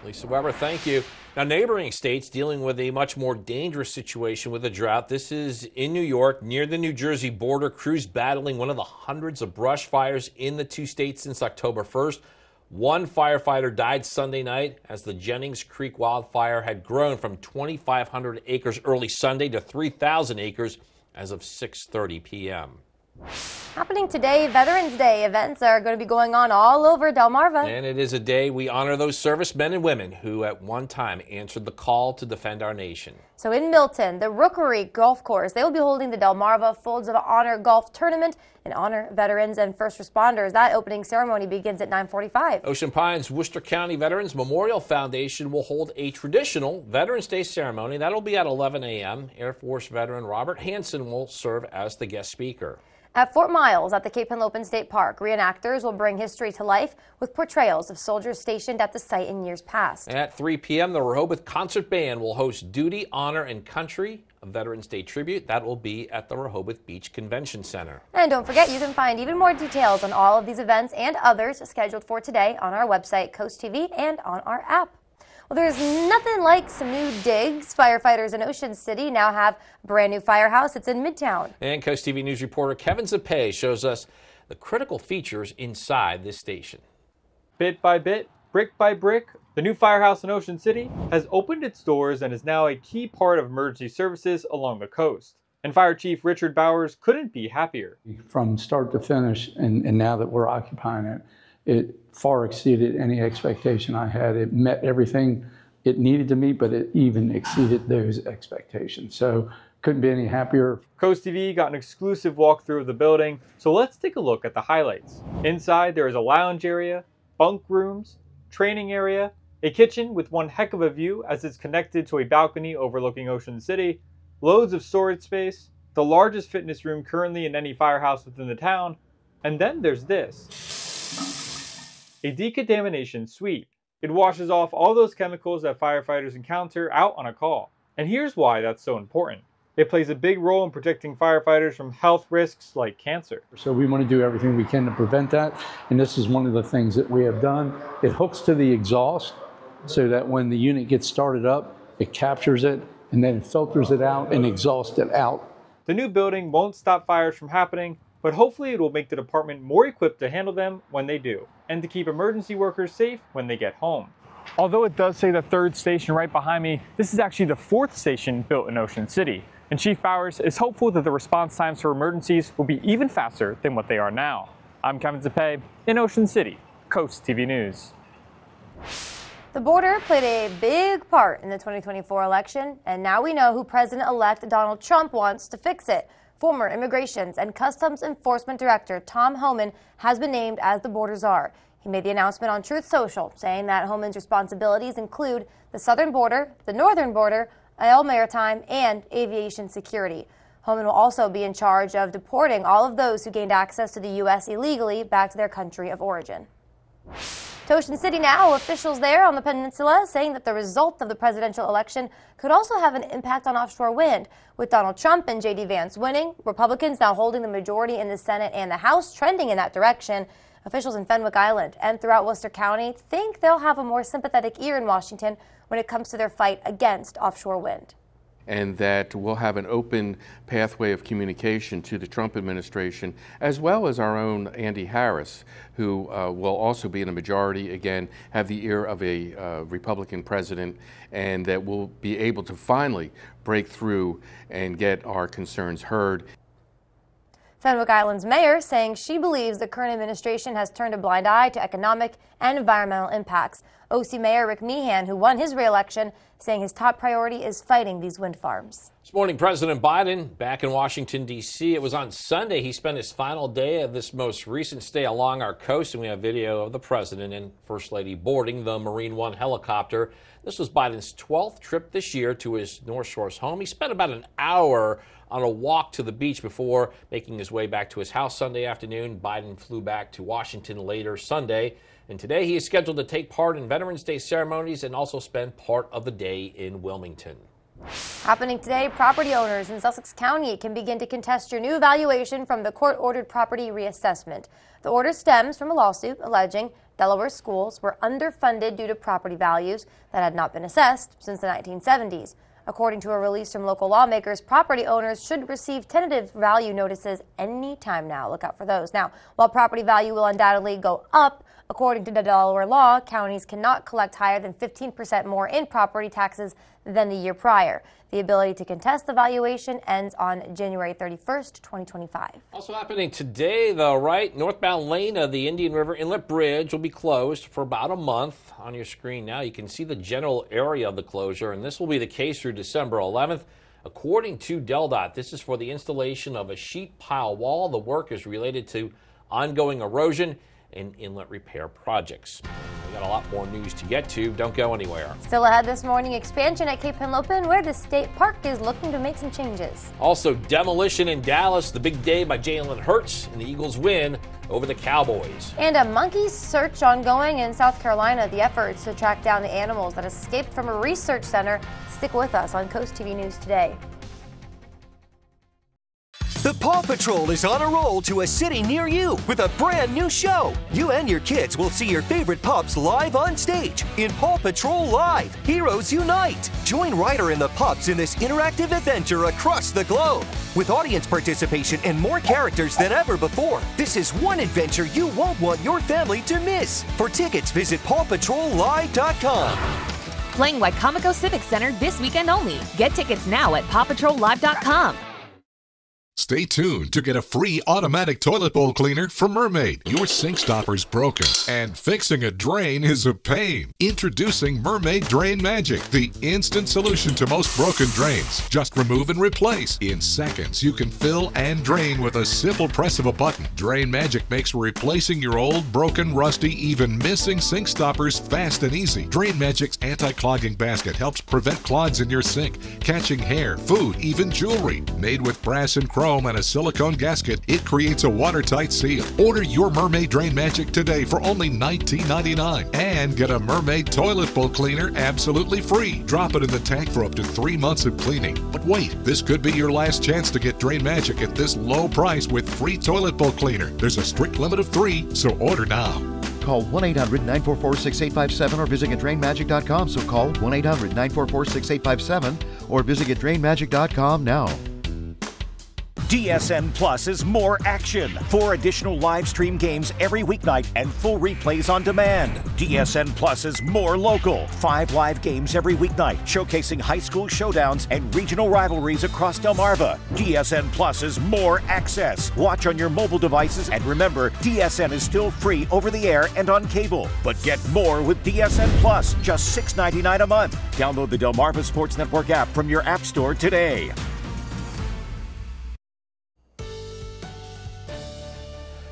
Lisa Weber, thank you. Now, neighboring states dealing with a much more dangerous situation with a drought. This is in New York, near the New Jersey border. Crews battling one of the hundreds of brush fires in the two states since October 1st. One firefighter died Sunday night as the Jennings Creek wildfire had grown from 2,500 acres early Sunday to 3,000 acres as of 6:30 p.m. Happening today, Veterans Day events are going to be going on all over Delmarva. And it is a day we honor those servicemen and women who at one time answered the call to defend our nation. So in Milton, the Rookery Golf Course, they will be holding the Delmarva Folds of Honor Golf Tournament and honor veterans and first responders. That opening ceremony begins at 9:45. Ocean Pines Worcester County Veterans Memorial Foundation will hold a traditional Veterans Day ceremony. That'll be at 11 a.m. Air Force veteran Robert Hansen will serve as the guest speaker. At Fort Miles at the Cape Henlopen State Park, reenactors will bring history to life with portrayals of soldiers stationed at the site in years past. At 3 p.m., the Rehoboth Concert Band will host Duty, Honor, and Country, a Veterans Day tribute. That will be at the Rehoboth Beach Convention Center. And don't forget, you can find even more details on all of these events and others scheduled for today on our website, CoastTV, and on our app. Well, there's nothing like some new digs. Firefighters in Ocean City now have a brand new firehouse. It's in Midtown. And Coast TV News reporter Kevin Zapay shows us the critical features inside this station. Bit by bit, brick by brick, the new firehouse in Ocean City has opened its doors and is now a key part of emergency services along the coast. And Fire Chief Richard Bowers couldn't be happier. From start to finish, and now that we're occupying it, it far exceeded any expectation I had. It met everything it needed to meet, but it even exceeded those expectations. So couldn't be any happier. CoastTV got an exclusive walkthrough of the building, so let's take a look at the highlights. Inside, there is a lounge area, bunk rooms, training area, a kitchen with one heck of a view as it's connected to a balcony overlooking Ocean City, loads of storage space, the largest fitness room currently in any firehouse within the town, and then there's this. A decontamination suite. It washes off all those chemicals that firefighters encounter out on a call. And here's why that's so important. It plays a big role in protecting firefighters from health risks like cancer. So we want to do everything we can to prevent that, and this is one of the things that we have done. It hooks to the exhaust so that when the unit gets started up, it captures it, and then it filters it out and exhausts it out. The new building won't stop fires from happening, but hopefully it will make the department more equipped to handle them when they do, and to keep emergency workers safe when they get home. Although it does say the 3rd station right behind me, this is actually the 4th station built in Ocean City. And Chief Bowers is hopeful that the response times for emergencies will be even faster than what they are now. I'm Kevin Zapay in Ocean City, CoastTV News. The border played a big part in the 2024 election, and now we know who President-elect Donald Trump wants to fix it. Former Immigrations and Customs Enforcement Director Tom Homan has been named as the border czar. He made the announcement on Truth Social, saying that Homan's responsibilities include the southern border, the northern border, all maritime, and aviation security. Homan will also be in charge of deporting all of those who gained access to the U.S. illegally back to their country of origin. To Ocean City now, officials there on the peninsula saying that the result of the presidential election could also have an impact on offshore wind. With Donald Trump and J.D. Vance winning, Republicans now holding the majority in the Senate and the House trending in that direction. Officials in Fenwick Island and throughout Worcester County think they'll have a more sympathetic ear in Washington when it comes to their fight against offshore wind. And that we'll have an open pathway of communication to the Trump administration, as well as our own Andy Harris, who will also be in a majority, again, have the ear of a Republican president, and that we'll be able to finally break through and get our concerns heard. Fenwick Island's mayor saying she believes the current administration has turned a blind eye to economic and environmental impacts. OC Mayor Rick Meehan, who won his re-election, saying his top priority is fighting these wind farms. This morning, President Biden back in Washington, D.C. It was on Sunday. He spent his final day of this most recent stay along our coast, and we have video of the president and First Lady boarding the Marine One helicopter. This was Biden's 12th trip this year to his North Shores home. He spent about an hour on a walk to the beach before making his way back to his house Sunday afternoon. Biden flew back to Washington later Sunday, and today he is scheduled to take part in Veterans Day ceremonies and also spend part of the day in Wilmington. Happening today, property owners in Sussex County can begin to contest your new valuation from the court-ordered property reassessment. The order stems from a lawsuit alleging Delaware schools were underfunded due to property values that had not been assessed since the 1970s. According to a release from local lawmakers, property owners should receive tentative value notices any time now. Look out for those. Now, while property value will undoubtedly go up, according to the Delaware law, counties cannot collect higher than 15% more in property taxes than the year prior. The ability to contest the valuation ends on January 31st, 2025. Also happening today, though, right? Northbound lane of the Indian River Inlet Bridge will be closed for about a month. On your screen now, you can see the general area of the closure, and this will be the case through December 11th. According to DelDOT, this is for the installation of a sheet pile wall. The work is related to ongoing erosion and inlet repair projects. We got a lot more news to get to. Don't go anywhere. Still ahead this morning, expansion at Cape Henlopen, where the state park is looking to make some changes. Also, demolition in Dallas, the big day by Jalen Hurts, and the Eagles win over the Cowboys. And a monkey search ongoing in South Carolina. The efforts to track down the animals that escaped from a research center. Stick with us on CoastTV News Today. The Paw Patrol is on a roll to a city near you with a brand new show. You and your kids will see your favorite pups live on stage in Paw Patrol Live, Heroes Unite. Join Ryder and the pups in this interactive adventure across the globe. With audience participation and more characters than ever before, this is one adventure you won't want your family to miss. For tickets, visit PawPatrolLive.com. Playing Wacomico Civic Center this weekend only. Get tickets now at PawPatrolLive.com. Stay tuned to get a free automatic toilet bowl cleaner from Mermaid. Your sink stopper's broken, and fixing a drain is a pain. Introducing Mermaid Drain Magic, the instant solution to most broken drains. Just remove and replace. In seconds, you can fill and drain with a simple press of a button. Drain Magic makes replacing your old, broken, rusty, even missing sink stoppers fast and easy. Drain Magic's anti-clogging basket helps prevent clogs in your sink, catching hair, food, even jewelry. Made with brass and chrome and a silicone gasket, it creates a watertight seal. Order your Mermaid Drain Magic today for only $19.99 and get a Mermaid toilet bowl cleaner absolutely free. Drop it in the tank for up to 3 months of cleaning. But wait, this could be your last chance to get Drain Magic at this low price with free toilet bowl cleaner. There's a strict limit of 3, so order now. Call 1-800-944-6857 or visit GetDrainMagic.com. So call 1-800-944-6857 or visit GetDrainMagic.com now. DSN Plus is more action. 4 additional live stream games every weeknight and full replays on demand. DSN Plus is more local. 5 live games every weeknight, showcasing high school showdowns and regional rivalries across Delmarva. DSN Plus is more access. Watch on your mobile devices, and remember, DSN is still free over the air and on cable. But get more with DSN Plus, just $6.99 a month. Download the Delmarva Sports Network app from your app store today.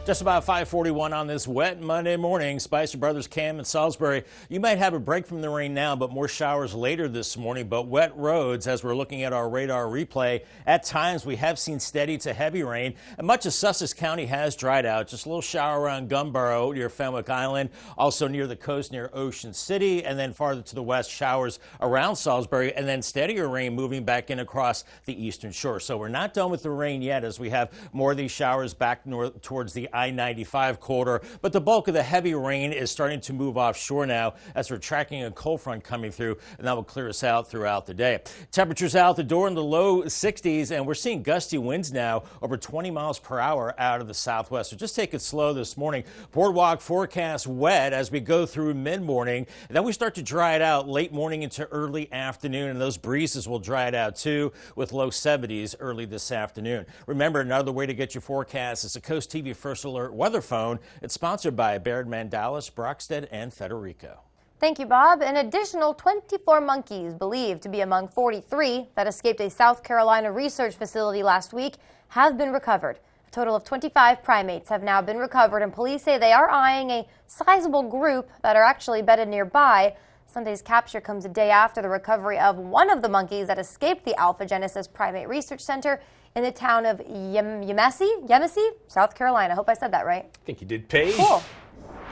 Just about 5:41 on this wet Monday morning. Spicer Brothers, Cam and Salisbury. You might have a break from the rain now, but more showers later this morning. But wet roads, as we're looking at our radar replay, at times we have seen steady to heavy rain. And much of Sussex County has dried out. Just a little shower around Gumboro near Fenwick Island, also near the coast near Ocean City, and then farther to the west, showers around Salisbury, and then steadier rain moving back in across the eastern shore. So we're not done with the rain yet, as we have more of these showers back north towards the I-95 corridor, but the bulk of the heavy rain is starting to move offshore now as we're tracking a cold front coming through, and that will clear us out throughout the day. Temperatures out the door in the low 60s, and we're seeing gusty winds now over 20 miles per hour out of the southwest. So just take it slow this morning. Boardwalk forecast wet as we go through mid-morning, and then we start to dry it out late morning into early afternoon, and those breezes will dry it out too with low 70s early this afternoon. Remember, another way to get your forecast is the CoastTV First Alert Weather Phone. It's sponsored by Baird Mandalis, Brockstead, and Federico. Thank you, Bob. An additional 24 monkeys believed to be among 43 that escaped a South Carolina research facility last week have been recovered. A total of 25 primates have now been recovered, and police say they are eyeing a sizable group that are actually bedded nearby. Sunday's capture comes a day after the recovery of one of the monkeys that escaped the Alpha Genesis Primate Research Center in the town of Yemisi, South Carolina. I hope I said that right. I think you did, Paige. Cool.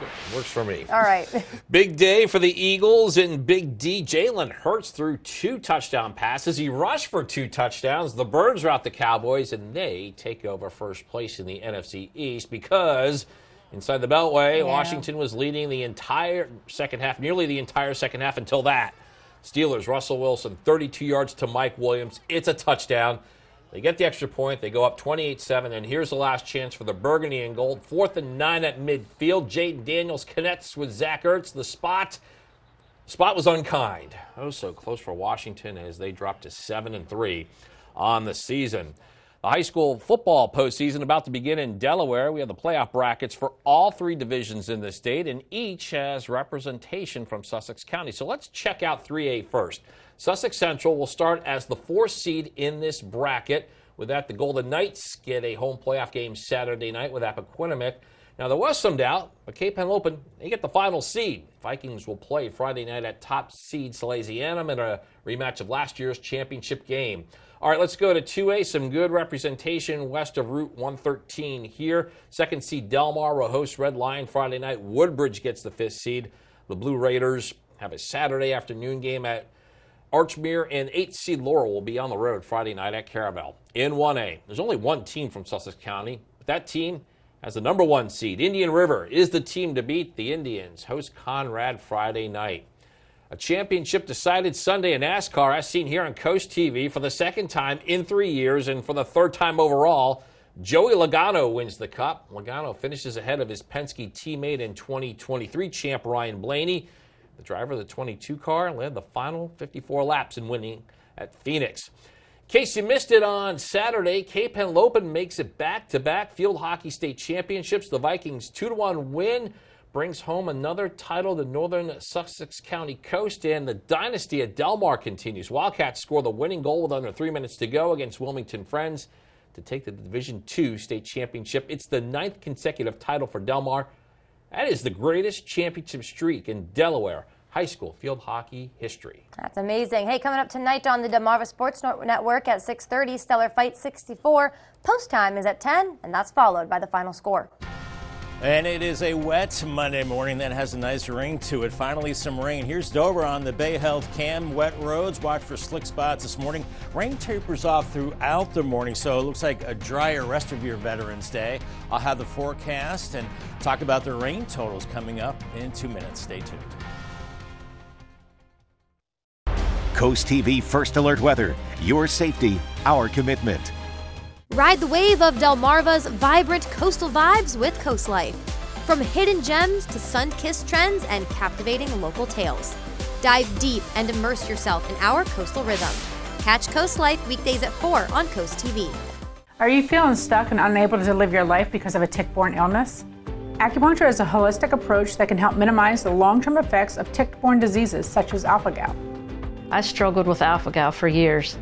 Good. Works for me. All right. Big day for the Eagles in Big D. Jalen Hurts threw 2 touchdown passes. He rushed for 2 touchdowns. The Birds rout the Cowboys, and they take over first place in the NFC East because inside the Beltway, Washington was leading the entire second half, nearly the entire second half until that. Steelers, Russell Wilson, 32 yards to Mike Williams. It's a touchdown. They get the extra point. They go up 28-7, and here's the last chance for the Burgundy and Gold. 4th and 9 at midfield. Jaden Daniels connects with Zach Ertz. The spot was unkind. Oh, so close for Washington as they drop to 7-3 on the season. The high school football postseason about to begin in Delaware. We have the playoff brackets for all 3 divisions in the state, and each has representation from Sussex County. So let's check out 3A first. Sussex Central will start as the 4th seed in this bracket. With that, the Golden Knights get a home playoff game Saturday night with Appoquinimink. Now, there was some doubt, but Cape Henlopen, they get the final seed. Vikings will play Friday night at top seed Salesianum in a rematch of last year's championship game. All right, let's go to 2A. Some good representation west of Route 113 here. 2nd seed Delmarva hosts Red Lion Friday night. Woodbridge gets the 5th seed. The Blue Raiders have a Saturday afternoon game at Archmere, and 8th seed Laurel will be on the road Friday night at Caravel. In 1A, there's only one team from Sussex County, but that team has the number 1 seed. Indian River is the team to beat. The Indians host Conrad Friday night. A championship decided Sunday in NASCAR, as seen here on Coast TV for the 2nd time in 3 years and for the 3rd time overall. Joey Logano wins the Cup. Logano finishes ahead of his Penske teammate and 2023 champ Ryan Blaney. The driver of the 22 car led the final 54 laps in winning at Phoenix. In case you missed it on Saturday, Cape Henlopen makes it back-to-back field hockey state championships. The Vikings' 2-1 win brings home another title, the Northern Sussex County Coast, and the dynasty at Delmar continues. Wildcats score the winning goal with under 3 minutes to go against Wilmington Friends to take the Division II state championship. It's the 9th consecutive title for Delmar. That is the greatest championship streak in Delaware high school field hockey history. That's amazing. Hey, coming up tonight on the Delmarva Sports Network at 6:30, Stellar Fight 64. Post time is at 10, and that's followed by the final score. And it is a wet Monday morning that has a nice ring to it. Finally, some rain. Here's Dover on the Bay Health Cam. Wet roads. Watch for slick spots this morning. Rain tapers off throughout the morning, so it looks like a drier rest of your Veterans Day. I'll have the forecast and talk about the rain totals coming up in 2 minutes. Stay tuned. Coast TV First Alert Weather. Your safety, our commitment. Ride the wave of Delmarva's vibrant coastal vibes with Coast Life. From hidden gems to sun-kissed trends and captivating local tales. Dive deep and immerse yourself in our coastal rhythm. Catch Coast Life weekdays at 4 on Coast TV. Are you feeling stuck and unable to live your life because of a tick-borne illness? Acupuncture is a holistic approach that can help minimize the long-term effects of tick-borne diseases such as alpha-gal. I struggled with alpha-gal for years,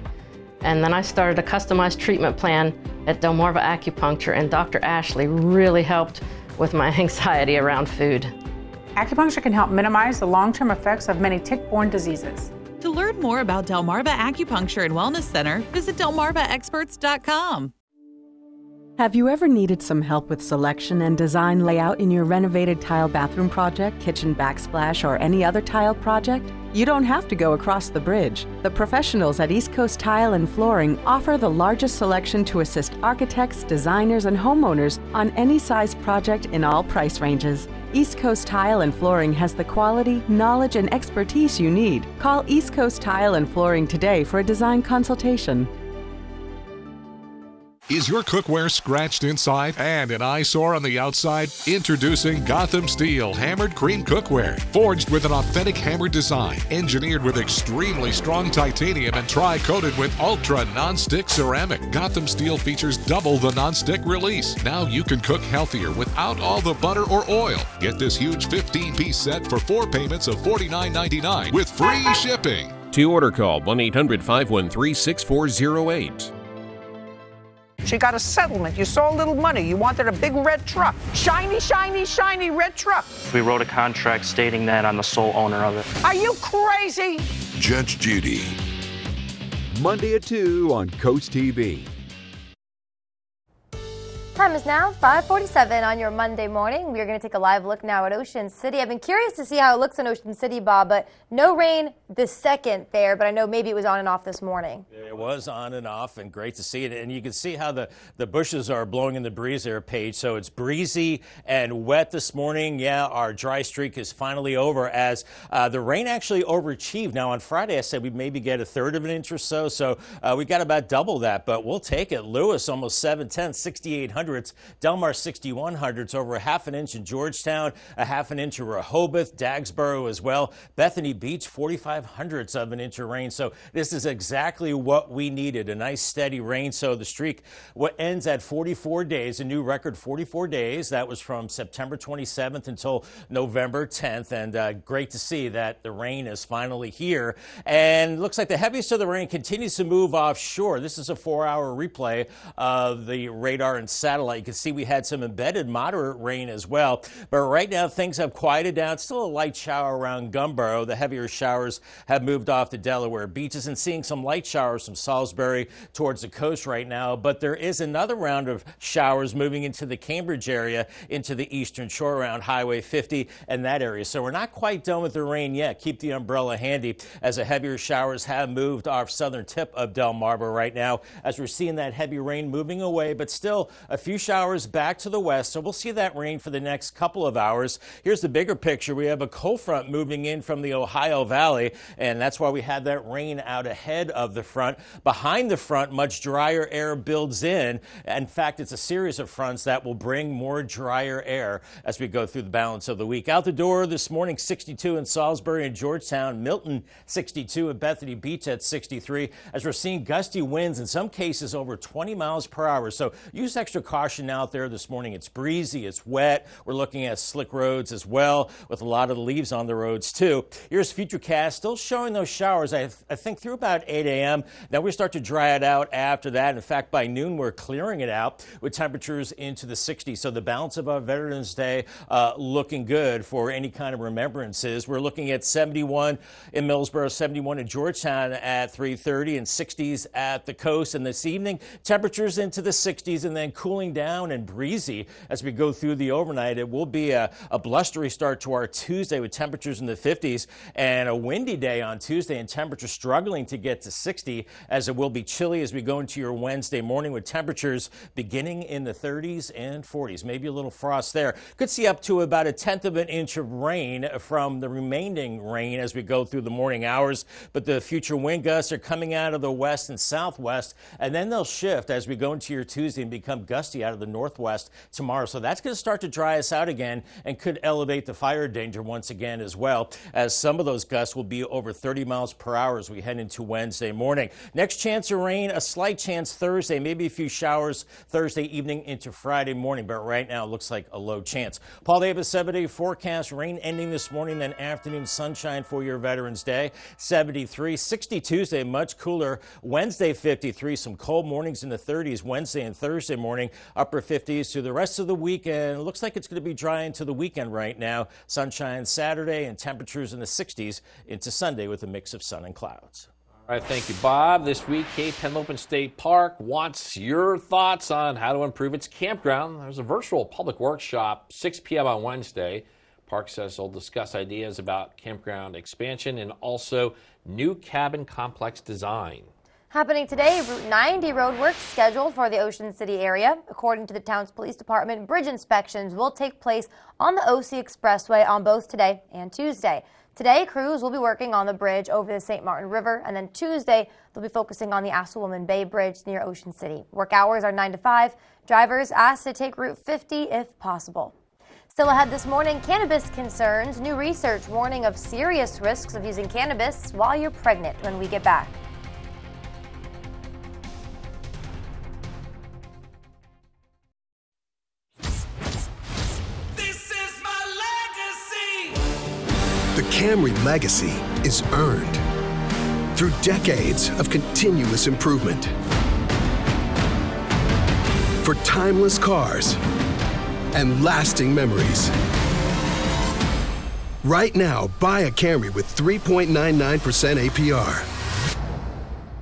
and then I started a customized treatment plan at Delmarva Acupuncture, and Dr. Ashley really helped with my anxiety around food. Acupuncture can help minimize the long-term effects of many tick-borne diseases. To learn more about Delmarva Acupuncture and Wellness Center, visit delmarvaexperts.com. Have you ever needed some help with selection and design layout in your renovated tile bathroom project, kitchen backsplash, or any other tile project? You don't have to go across the bridge. The professionals at East Coast Tile and Flooring offer the largest selection to assist architects, designers, and homeowners on any size project in all price ranges. East Coast Tile and Flooring has the quality, knowledge, and expertise you need. Call East Coast Tile and Flooring today for a design consultation. Is your cookware scratched inside and an eyesore on the outside? Introducing Gotham Steel Hammered Cream Cookware. Forged with an authentic hammered design, engineered with extremely strong titanium and tri-coated with ultra non-stick ceramic. Gotham Steel features double the non-stick release. Now you can cook healthier without all the butter or oil. Get this huge 15-piece set for 4 payments of $49.99 with free shipping. To order, call 1-800-513-6408. She got a settlement. You saw a little money. You wanted a big red truck. Shiny, shiny, shiny red truck. We wrote a contract stating that I'm the sole owner of it. Are you crazy? Judge Judy. Monday at 2 on Coast TV. Time is now 5:47 on your Monday morning. We are going to take a live look now at Ocean City. I've been curious to see how it looks in Ocean City, Bob, but no rain this second there, but I know maybe it was on and off this morning. It was on and off, and great to see it. And you can see how the bushes are blowing in the breeze there, Paige. So it's breezy and wet this morning. Yeah, our dry streak is finally over as the rain actually overachieved. Now, on Friday, I said we'd maybe get 1/3 of an inch or so. So we got about double that, but we'll take it. Lewis, almost 7/10, 6,800. Delmar 6,100s, over 1/2 inch in Georgetown, 1/2 inch in Rehoboth, Dagsboro as well. Bethany Beach, 4,500ths of an inch of rain. So this is exactly what we needed, a nice steady rain. So the streak ends at 44 days, a new record 44 days. That was from September 27th until November 10th. And great to see that the rain is finally here. And looks like the heaviest of the rain continues to move offshore. This is a 4-hour replay of the radar and satellite. You can see we had some embedded moderate rain as well. But right now things have quieted down. Still a light shower around Gumboro. The heavier showers have moved off the Delaware beaches, and seeing some light showers from Salisbury towards the coast right now. But there is another round of showers moving into the Cambridge area, into the eastern shore around Highway 50 and that area. So we're not quite done with the rain yet. Keep the umbrella handy as the heavier showers have moved off southern tip of Delmarva right now as we're seeing that heavy rain moving away, but still a few few showers back to the west, so we'll see that rain for the next couple of hours. Here's the bigger picture. We have a cold front moving in from the Ohio Valley, and that's why we had that rain out ahead of the front. Behind the front, much drier air builds in. In fact, it's a series of fronts that will bring more drier air as we go through the balance of the week. Out the door this morning, 62 in Salisbury and Georgetown, Milton 62, and Bethany Beach at 63, as we're seeing gusty winds, in some cases over 20 miles per hour. So use extra caution out there this morning. It's breezy, it's wet. We're looking at slick roads as well, with a lot of the leaves on the roads too. Here's Futurecast, still showing those showers, I think through about 8 a.m. Now we start to dry it out after that. In fact, by noon, we're clearing it out with temperatures into the 60s. So the balance of our Veterans Day looking good for any kind of remembrances. We're looking at 71 in Millsboro, 71 in Georgetown at 3:30, and 60s at the coast. And this evening, temperatures into the 60s and then cooling down and breezy as we go through the overnight. It will be a blustery start to our Tuesday with temperatures in the 50s, and a windy day on Tuesday and temperatures struggling to get to 60, as it will be chilly as we go into your Wednesday morning with temperatures beginning in the 30s and 40s. Maybe a little frost there. Could see up to about 1/10 of an inch of rain from the remaining rain as we go through the morning hours, but the future wind gusts are coming out of the west and southwest, and then they'll shift as we go into your Tuesday and become gusty out of the northwest tomorrow. So that's going to start to dry us out again and could elevate the fire danger once again as well, as some of those gusts will be over 30 miles per hour as we head into Wednesday morning. Next chance of rain, a slight chance Thursday, maybe a few showers Thursday evening into Friday morning, but right now it looks like a low chance. Paul Davis, 7-day forecast, rain ending this morning, then afternoon sunshine for your Veterans Day. 73, 60 Tuesday, much cooler. Wednesday, 53, some cold mornings in the 30s Wednesday and Thursday morning, upper 50s to the rest of the weekend. It looks like it's going to be dry into the weekend right now. Sunshine Saturday and temperatures in the 60s into Sunday with a mix of sun and clouds. All right, thank you, Bob. This week, Cape Henlopen State Park wants your thoughts on how to improve its campground. There's a virtual public workshop, 6 p.m. on Wednesday. Park says they'll discuss ideas about campground expansion and also new cabin complex design. Happening today, Route 90 road work scheduled for the Ocean City area. According to the town's police department, bridge inspections will take place on the OC Expressway on both today and Tuesday. Today, crews will be working on the bridge over the St. Martin River, and then Tuesday, they'll be focusing on the Assawoman Bay Bridge near Ocean City. Work hours are 9 to 5. Drivers asked to take Route 50 if possible. Still ahead this morning, cannabis concerns. New research warning of serious risks of using cannabis while you're pregnant when we get back. The Camry legacy is earned through decades of continuous improvement. For timeless cars and lasting memories. Right now, buy a Camry with 3.99% APR.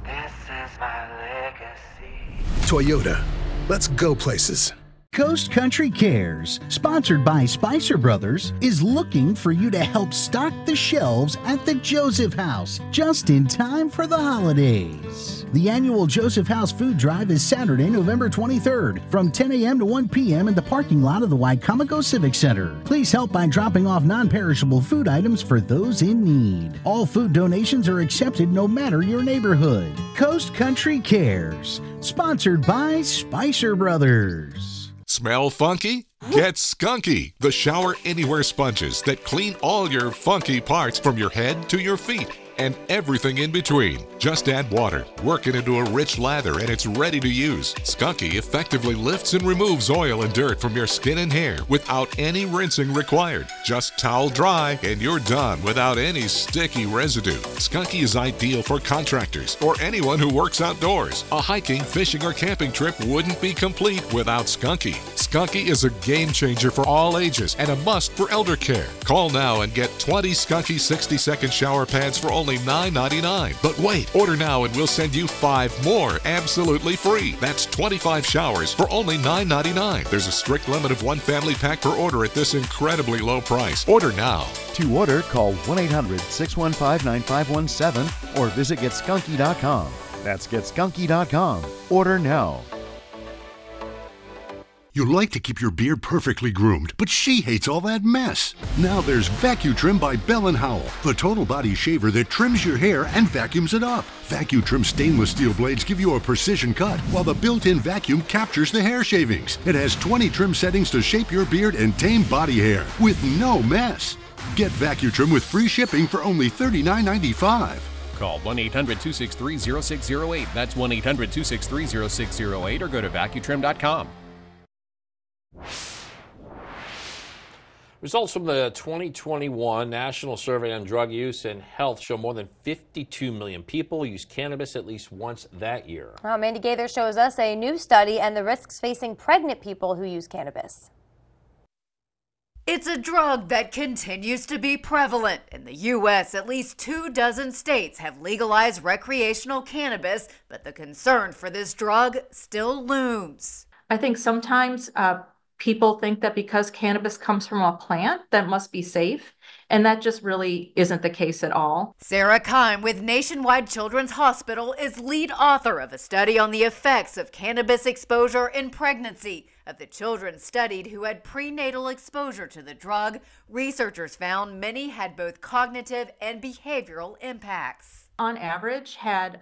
This is my legacy. Toyota, let's go places. Coast Country Cares, sponsored by Spicer Brothers, is looking for you to help stock the shelves at the Joseph House just in time for the holidays. The annual Joseph House Food Drive is Saturday, November 23rd from 10 a.m. to 1 p.m. in the parking lot of the Wicomico Civic Center. Please help by dropping off non-perishable food items for those in need. All food donations are accepted no matter your neighborhood. Coast Country Cares, sponsored by Spicer Brothers. Smell funky? Get Skunky, the shower anywhere sponges that clean all your funky parts from your head to your feet and everything in between. Just add water, work it into a rich lather, and it's ready to use. Skunky effectively lifts and removes oil and dirt from your skin and hair without any rinsing required. Just towel dry and you're done without any sticky residue. Skunky is ideal for contractors or anyone who works outdoors. A hiking, fishing, or camping trip wouldn't be complete without Skunky. Skunky is a game changer for all ages and a must for elder care. Call now and get 20 Skunky 60-second shower pads for only $9.99. But wait, order now and we'll send you 5 more absolutely free. That's 25 showers for only $9.99. There's a strict limit of 1 family pack per order at this incredibly low price. Order now. To order, call 1-800-615-9517 or visit GetSkunky.com. That's GetSkunky.com. Order now. You like to keep your beard perfectly groomed, but she hates all that mess. Now there's VacuTrim by Bell & Howell, the total body shaver that trims your hair and vacuums it up. VacuTrim stainless steel blades give you a precision cut, while the built-in vacuum captures the hair shavings. It has 20 trim settings to shape your beard and tame body hair with no mess. Get VacuTrim with free shipping for only $39.95. Call 1-800-263-0608. That's 1-800-263-0608 or go to vacutrim.com. Results from the 2021 National Survey on Drug Use and Health show more than 52 million people used cannabis at least once that year. Well, Mandy Gaither shows us a new study and the risks facing pregnant people who use cannabis. It's a drug that continues to be prevalent. In the U.S., at least 24 states have legalized recreational cannabis, but the concern for this drug still looms. I think sometimes people think that because cannabis comes from a plant, that must be safe. And that just really isn't the case at all. Sarah Kime with Nationwide Children's Hospital is lead author of a study on the effects of cannabis exposure in pregnancy. Of the children studied who had prenatal exposure to the drug, researchers found many had both cognitive and behavioral impacts. On average, had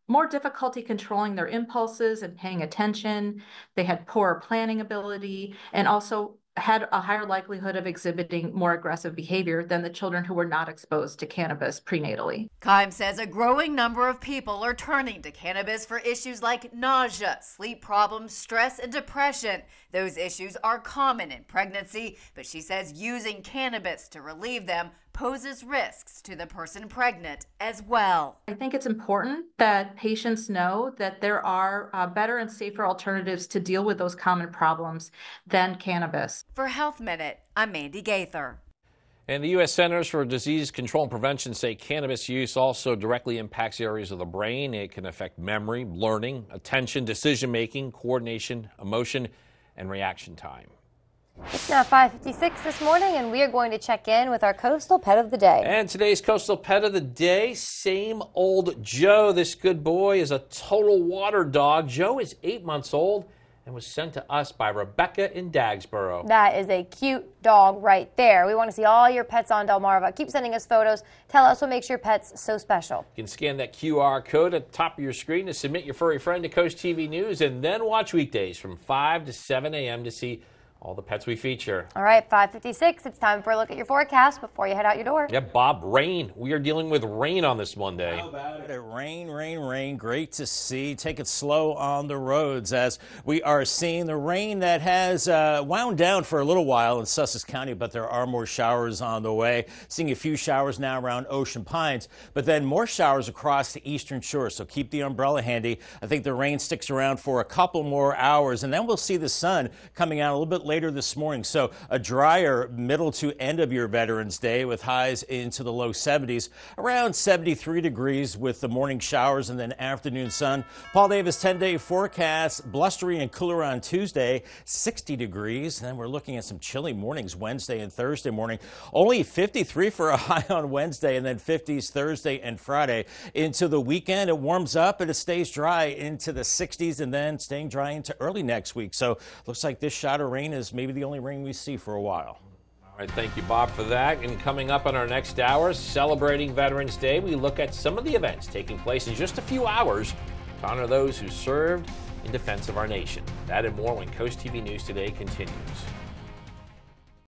more difficulty controlling their impulses and paying attention. They had poor planning ability and also had a higher likelihood of exhibiting more aggressive behavior than the children who were not exposed to cannabis prenatally. Kime says a growing number of people are turning to cannabis for issues like nausea, sleep problems, stress, and depression. Those issues are common in pregnancy, but she says using cannabis to relieve them poses risks to the person pregnant as well. I think it's important that patients know that there are better and safer alternatives to deal with those common problems than cannabis. For Health Minute, I'm Mandy Gaither. And the U.S. Centers for Disease Control and Prevention say cannabis use also directly impacts areas of the brain. It can affect memory, learning, attention, decision-making, coordination, emotion, and reaction time. It's now 5:56 this morning, and we are going to check in with our Coastal Pet of the Day. And today's Coastal Pet of the Day, same old Joe. This good boy is a total water dog. Joe is 8 months old and was sent to us by Rebecca in Dagsboro. That is a cute dog right there. We want to see all your pets on Delmarva. Keep sending us photos. Tell us what makes your pets so special. You can scan that QR code at the top of your screen to submit your furry friend to CoastTV News, and then watch weekdays from 5 to 7 a.m. to see all the pets we feature. All right, 5:56. It's time for a look at your forecast before you head out your door. Yeah, Bob, rain. We are dealing with rain on this Monday. How about it? Rain, rain, rain. Great to see. Take it slow on the roads as we are seeing the rain that has wound down for a little while in Sussex County, but there are more showers on the way. Seeing a few showers now around Ocean Pines, but then more showers across the eastern shore, so keep the umbrella handy. I think the rain sticks around for a couple more hours, and then we'll see the sun coming out a little bit later this morning. So a drier middle to end of your Veterans Day with highs into the low 70s, around 73 degrees with the morning showers and then afternoon sun. Paul Davis 10-day forecast, blustery and cooler on Tuesday, 60 degrees. And then we're looking at some chilly mornings Wednesday and Thursday morning. Only 53 for a high on Wednesday and then 50s Thursday and Friday. Into the weekend, it warms up and it stays dry into the 60s and then staying dry into early next week. So looks like this shot of rain is maybe the only rain we see for a while. All right, thank you, Bob, for that. And coming up on our next hour, celebrating Veterans Day, we look at some of the events taking place in just a few hours to honor those who served in defense of our nation. That and more when CoastTV News Today continues.